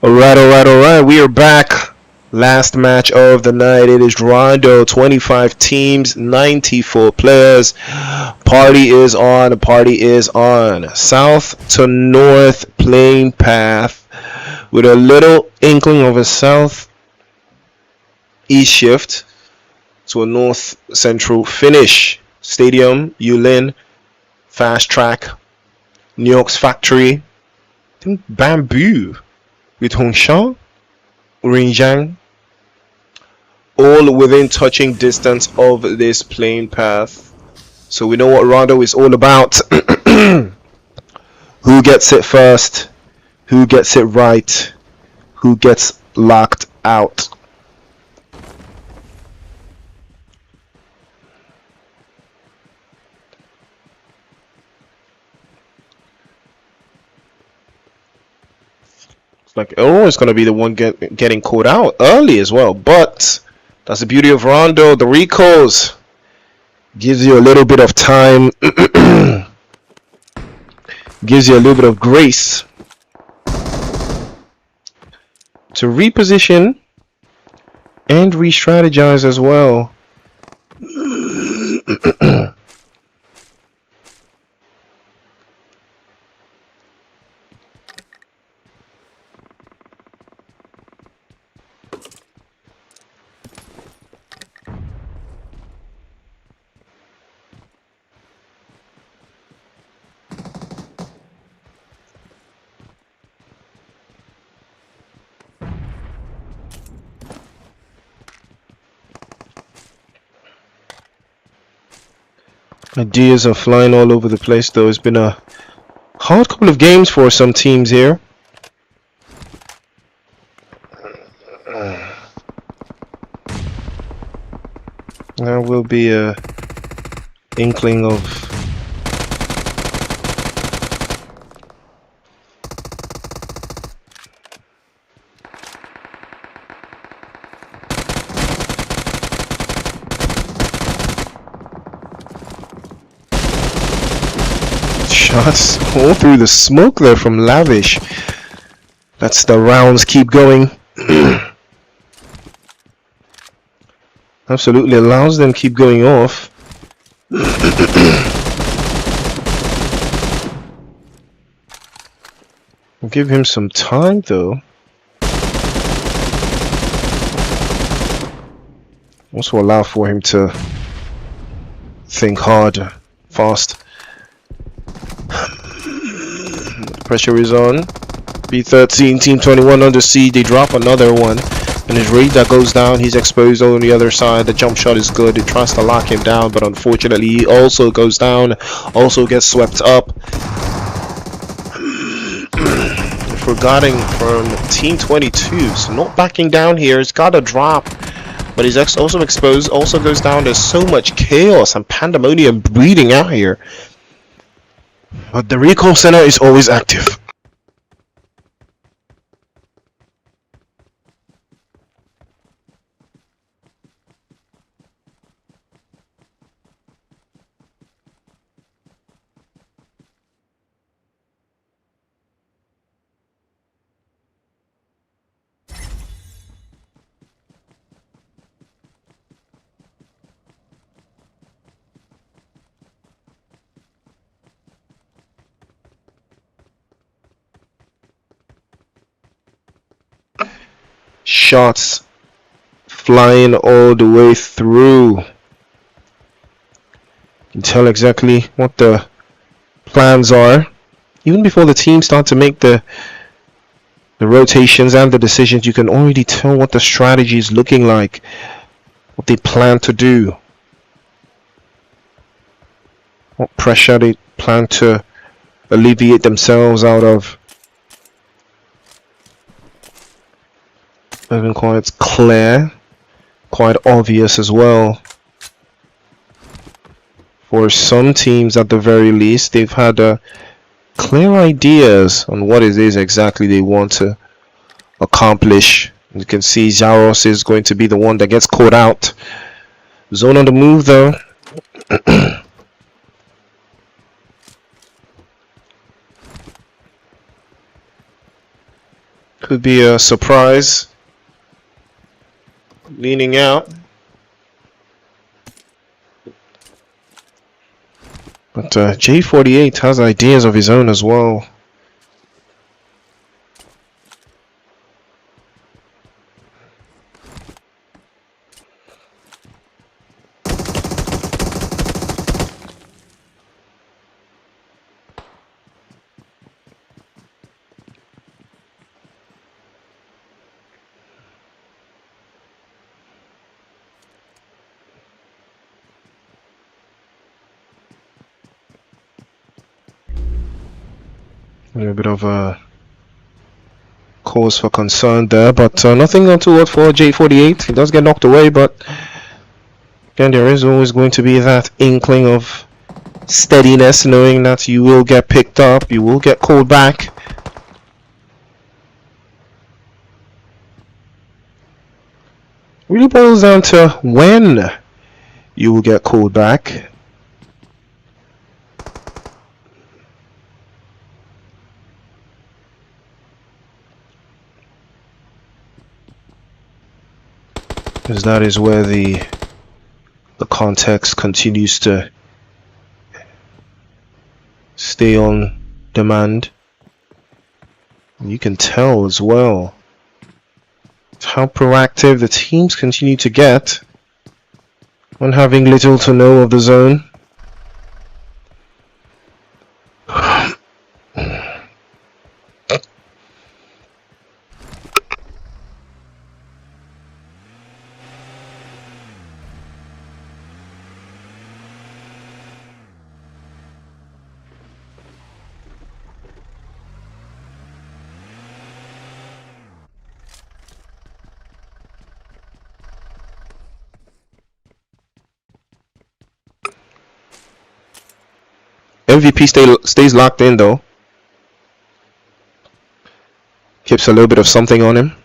All right. We are back. Last match of the night. It is Rondo. 25 teams, 94 players. Party is on. Party is on. South to north playing path with a little inkling of a south east shift to a north central finish. Stadium, Yulin, Fast Track, New York's Factory, I think Bamboo with Hongshan, Rinjiang, all within touching distance of this playing path. So we know what Rondo is all about. Who gets it first? Who gets it right? Who gets locked out? Like, oh, it's going to be the one getting caught out early as well. But that's the beauty of Rondo. The recalls gives you a little bit of time, gives you a little bit of grace to reposition and re-strategize as well. Ideas are flying all over the place though. It's been a hard couple of games for some teams here. There will be a inkling of shots all through the smoke there from Lavish. That's the rounds keep going. Absolutely allows them keep going off. We'll give him some time though. Also allow for him to think hard, fast. The pressure is on. B13, Team 21 under siege. They drop another one. And his radar goes down. He's exposed on the other side. The jump shot is good. It tries to lock him down, but unfortunately he also goes down. Also gets swept up. Forgetting from Team 22. So not backing down here. He's got a drop. But he's also exposed. Also goes down. There's so much chaos and pandemonium breeding out here. But the recall center is always active. Shots flying all the way through. You can tell exactly what the plans are. Even before the teams start to make the rotations and the decisions, you can already tell what the strategy is looking like, what they plan to do, what pressure they plan to alleviate themselves out of. It's been quite clear, quite obvious as well. For some teams at the very least, they've had clear ideas on what it is exactly they want to accomplish. You can see Zaros is going to be the one that gets caught out. Zone on the move though. Could be a surprise. Leaning out. But J48 has ideas of his own as well. A little bit of a cause for concern there, but nothing untoward for J48. He does get knocked away, but again, there is always going to be that inkling of steadiness, knowing that you will get picked up, you will get called back. Really boils down to when you will get called back. Because that is where the context continues to stay on demand. You can tell as well how proactive the teams continue to get when having little to no of the zone. MVP stays locked in though. Keeps a little bit of something on him.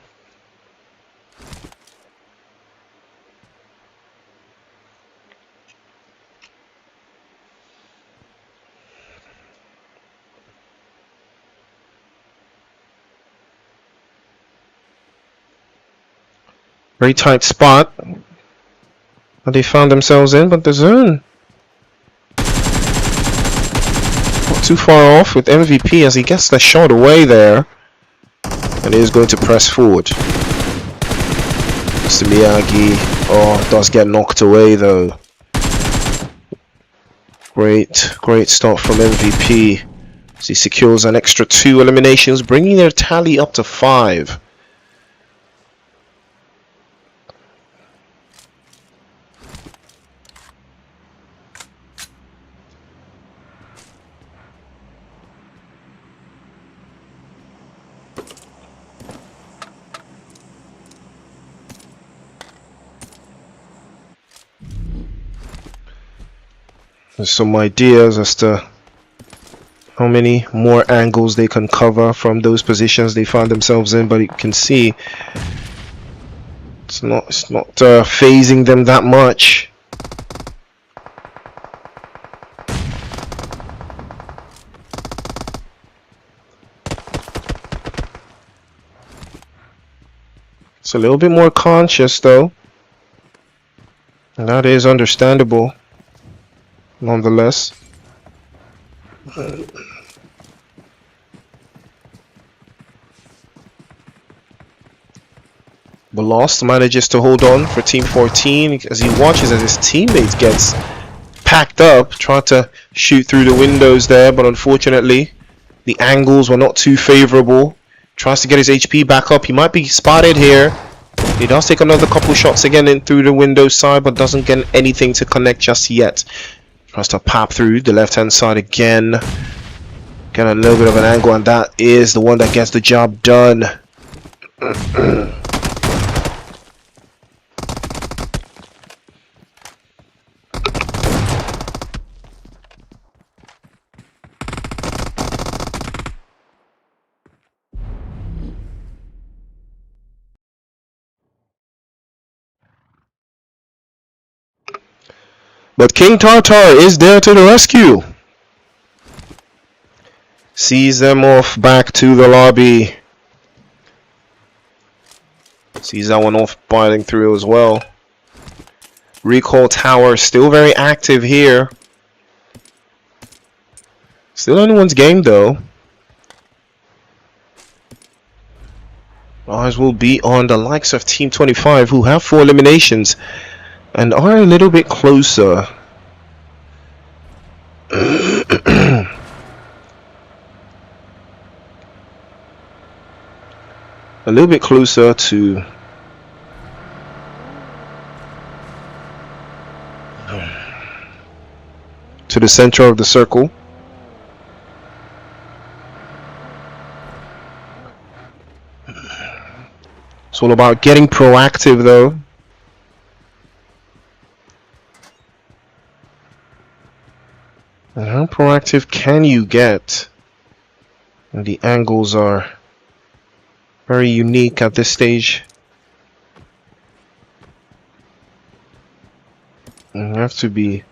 Very tight spot that they found themselves in, but the zone not too far off with MVP as he gets the shot away there, and he is going to press forward. Mr. Miyagi, does get knocked away though. Great start from MVP as he secures an extra 2 eliminations, bringing their tally up to 5. There's some ideas as to how many more angles they can cover from those positions they found themselves in, but you can see it's not phasing them that much. It's a little bit more conscious though, and that is understandable. Nonetheless, Lost manages to hold on for Team 14 as he watches as his teammates gets packed up, trying to shoot through the windows there, but unfortunately the angles were not too favorable. Tries to get his HP back up. He might be spotted here. He does take another couple shots again in through the window side, but doesn't get anything to connect just yet. Tries to pop through the left hand side again. Get a little bit of an angle, and that is the one that gets the job done. But King Tartar is there to the rescue. Sees them off back to the lobby. Sees that one off, biting through as well. Recall tower still very active here. Still anyone's game though. Eyes will be on the likes of Team 25, who have 4 eliminations and are a little bit closer. A little bit closer to the center of the circle. It's all about getting proactive though. And how proactive can you get? And the angles are very unique at this stage. You have to be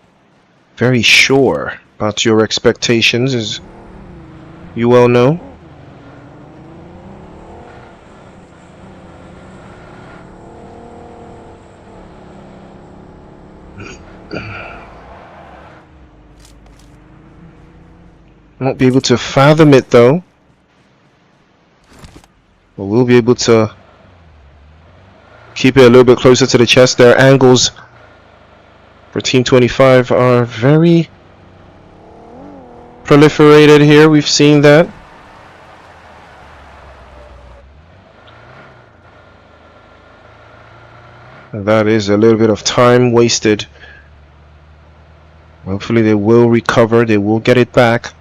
very sure about your expectations, as you well know. Won't be able to fathom it though, but we'll be able to keep it a little bit closer to the chest. Their angles for Team 25 are very proliferated here. We've seen that. And that is a little bit of time wasted. Hopefully they will recover, they will get it back.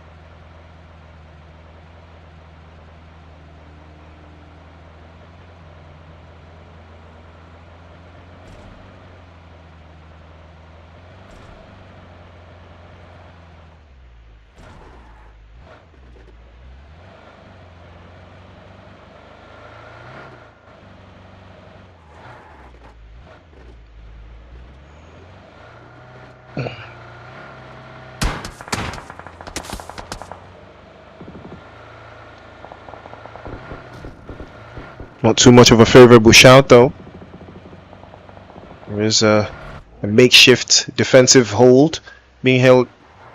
Not too much of a favorable shout though. There is a makeshift defensive hold being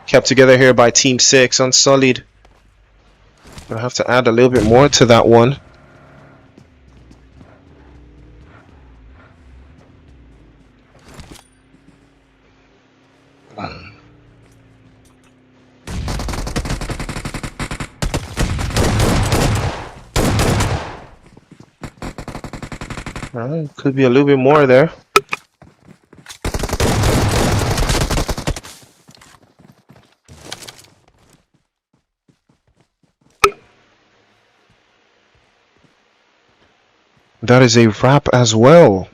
kept together here by Team 6 on Solid. Gonna have to add a little bit more to that one. Could be a little bit more there. That is a wrap as well.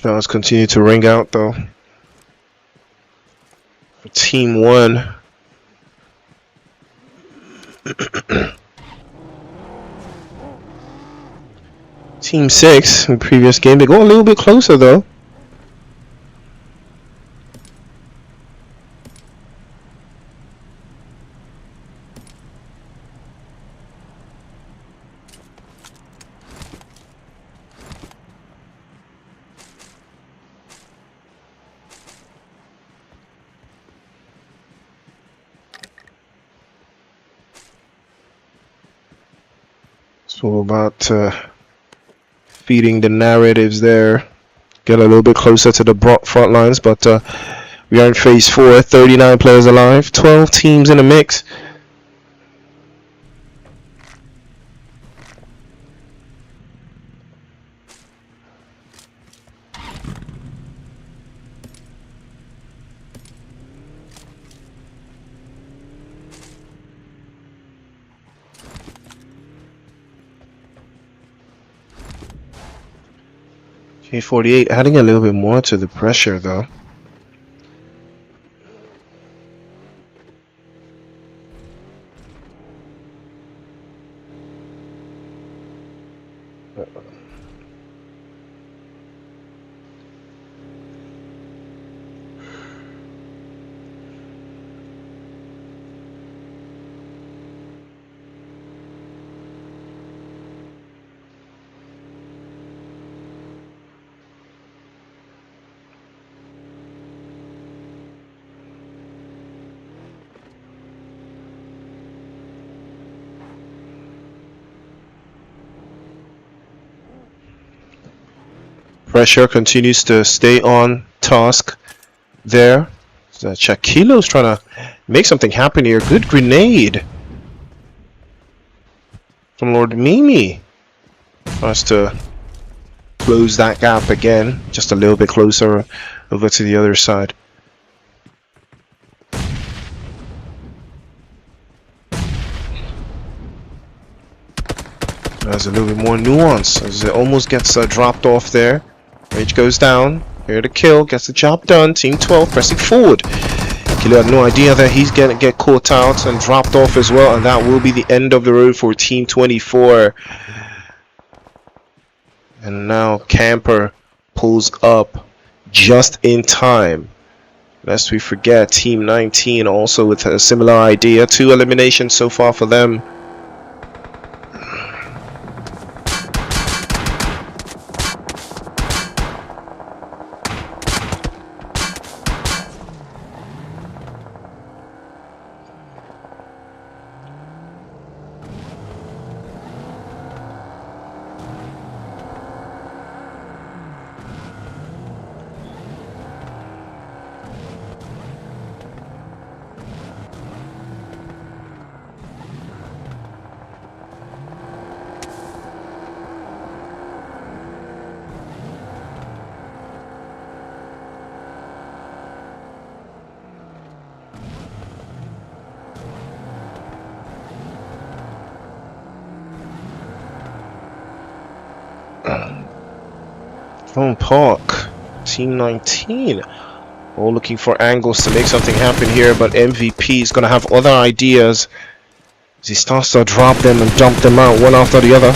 Shots continue to ring out though. For Team 1. Team 6 in the previous game, they go a little bit closer though. So about feeding the narratives there, get a little bit closer to the front lines, but we are in phase 4, 39 players alive, 12 teams in the mix. K48 adding a little bit more to the pressure though. Pressure continues to stay on task there. So Shaquilo's trying to make something happen here. Good grenade from Lord Mimi. Tries to close that gap again, just a little bit closer over to the other side. There's a little bit more nuance as it almost gets dropped off there. Rage goes down. Here to kill, gets the job done. Team 12 pressing forward. Killer had no idea that he's gonna get caught out and dropped off as well, and that will be the end of the road for Team 24. And now Camper pulls up just in time. Lest we forget, Team 19 also with a similar idea. 2 eliminations so far for them. Phone Park, Team 19, all looking for angles to make something happen here, but MVP is going to have other ideas as he starts to drop them and dump them out one after the other.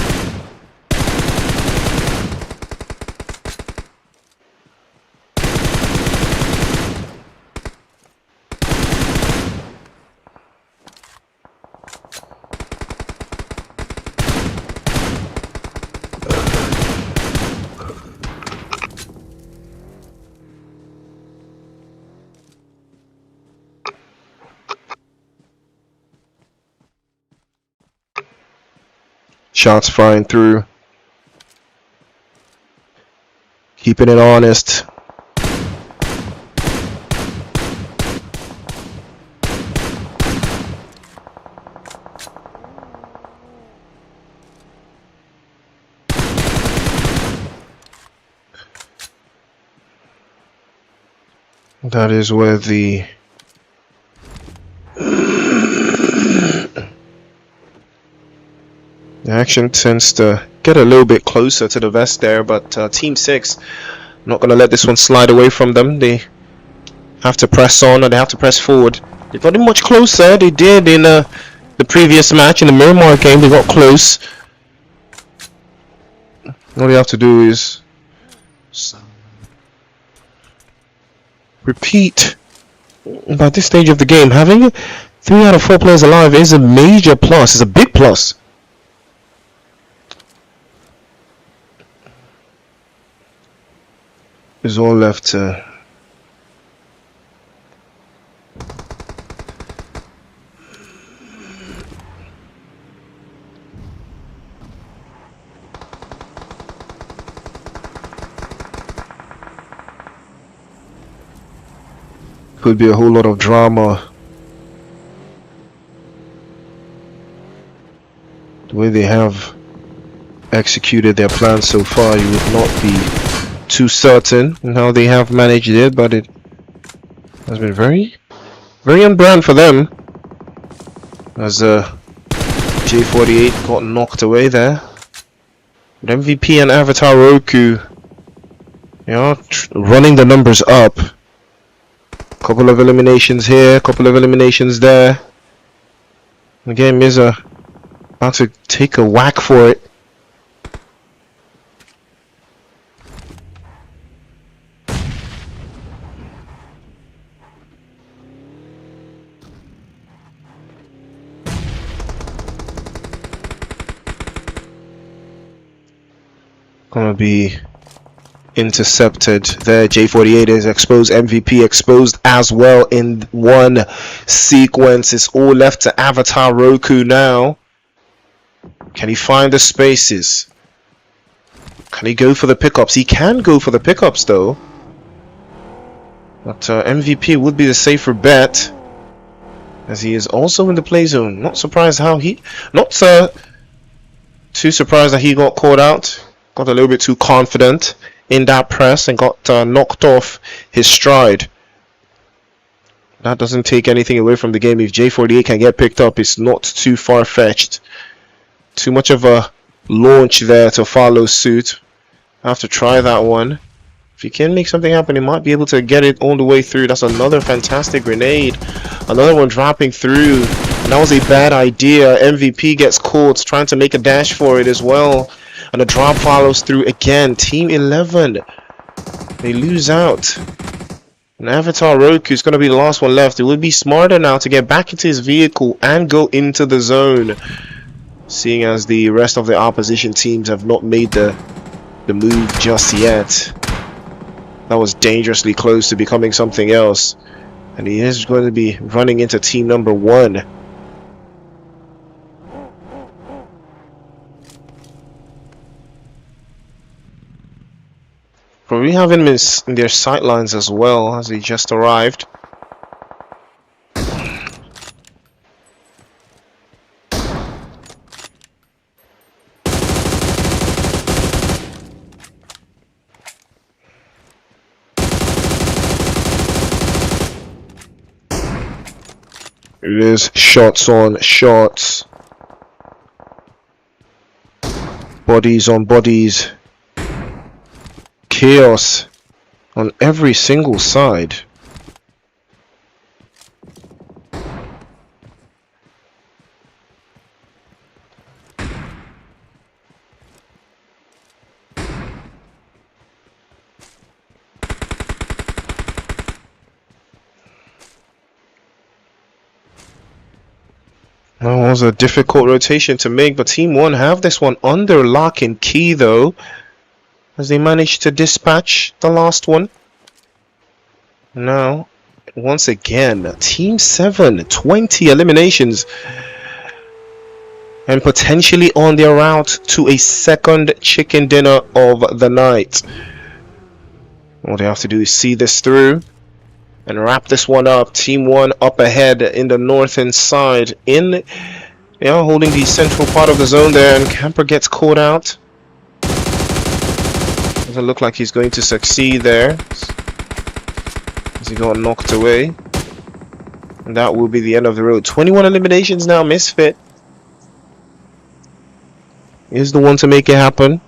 Shots flying through. Keeping it honest. That is where the action tends to get a little bit closer to the vest there, but Team 6 not going to let this one slide away from them. They have to press on, and they have to press forward. They got it much closer. They did in the previous match in the Miramar game. They got close. All they have to do is repeat. By this stage of the game, having 3 out of 4 players alive is a major plus. It's a big plus. Is all left to could be a whole lot of drama. The way they have executed their plan so far, you would not be too certain in how they have managed it, but it has been very on brand for them, as J48 got knocked away there. But MVP and Avatar Roku, you know, running the numbers up. Couple of eliminations here, couple of eliminations there. The game is about to take a whack for it. gonna be intercepted there. J48 is exposed. MVP exposed as well in one sequence. It's all left to Avatar Roku now. Can he find the spaces? Can he go for the pickups? He can go for the pickups though. But MVP would be the safer bet, as he is also in the play zone. Not surprised how he... Not too surprised that he got caught out. Got a little bit too confident in that press and got knocked off his stride. That doesn't take anything away from the game. If J48 can get picked up, it's not too far-fetched. Too much of a launch there to follow suit. I have to try that one. If he can make something happen, he might be able to get it all the way through. That's another fantastic grenade. Another one dropping through. And that was a bad idea. MVP gets caught trying to make a dash for it as well. And the drop follows through again. Team 11. They lose out. And Avatar Roku is going to be the last one left. It would be smarter now to get back into his vehicle and go into the zone, seeing as the rest of the opposition teams have not made the move just yet. That was dangerously close to becoming something else. And he is going to be running into team number 1. But we have him in their sightlines as well, as he just arrived. It is shots on shots. Bodies on bodies. Chaos on every single side. That was a difficult rotation to make, but Team 1 have this one under lock and key though, as they managed to dispatch the last one. Now, once again, Team 7, 20 eliminations, and potentially on their route to a second chicken dinner of the night. All they have to do is see this through and wrap this one up. Team 1 up ahead in the northern side. They are holding the central part of the zone there, and Camper gets caught out. Doesn't look like he's going to succeed there, as he got knocked away. And that will be the end of the road. 21 eliminations now. Misfit is the one to make it happen.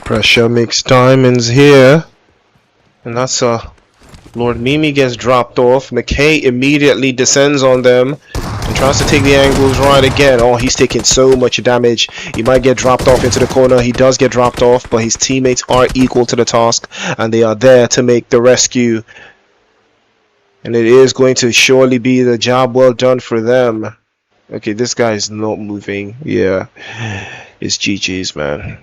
Pressure makes diamonds here. And that's Lord Mimi gets dropped off. McKay immediately descends on them and tries to take the angles right again. Oh, he's taking so much damage. He might get dropped off into the corner. He does get dropped off, but his teammates are equal to the task, and they are there to make the rescue. And it is going to surely be the job well done for them. Okay, this guy is not moving. Yeah, it's GG's, man.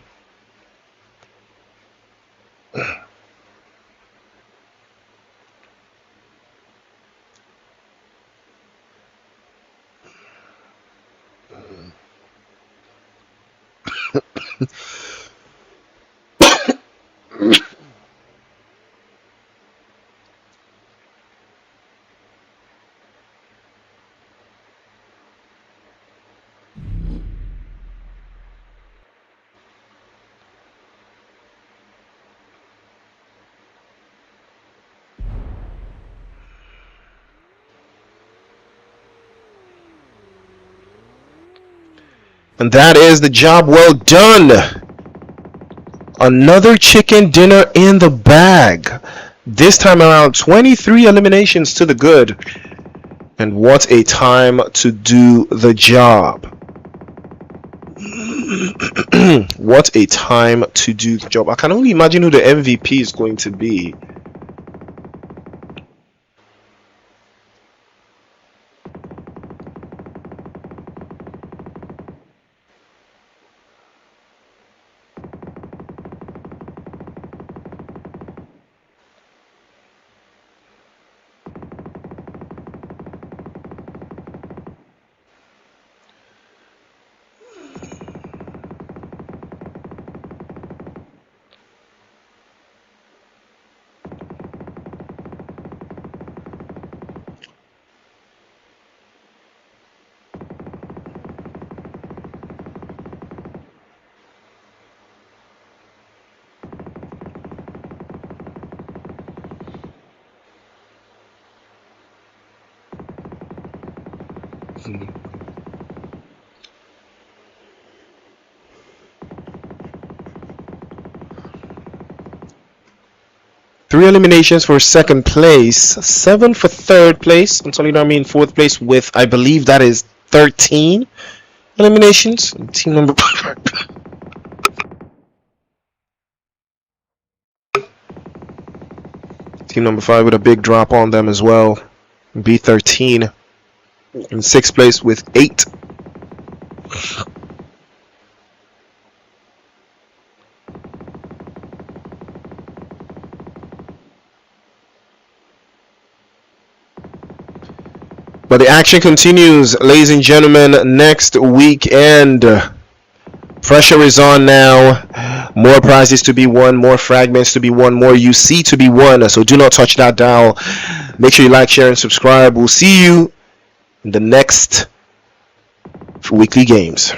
And that is the job well done. Another chicken dinner in the bag. This time around, 23 eliminations to the good. And what a time to do the job. What a time to do the job. I can only imagine who the MVP is going to be. Three eliminations for second place, 7 for third place, and Solid Army in fourth place with, I believe that is 13 eliminations. Team number Team number 5 with a big drop on them as well. B13 in sixth place with 8. But the action continues, ladies and gentlemen, next weekend. Pressure is on now. More prizes to be won, more fragments to be won, more UC to be won. So do not touch that dial. Make sure you like, share, and subscribe. We'll see you in the next weekly games.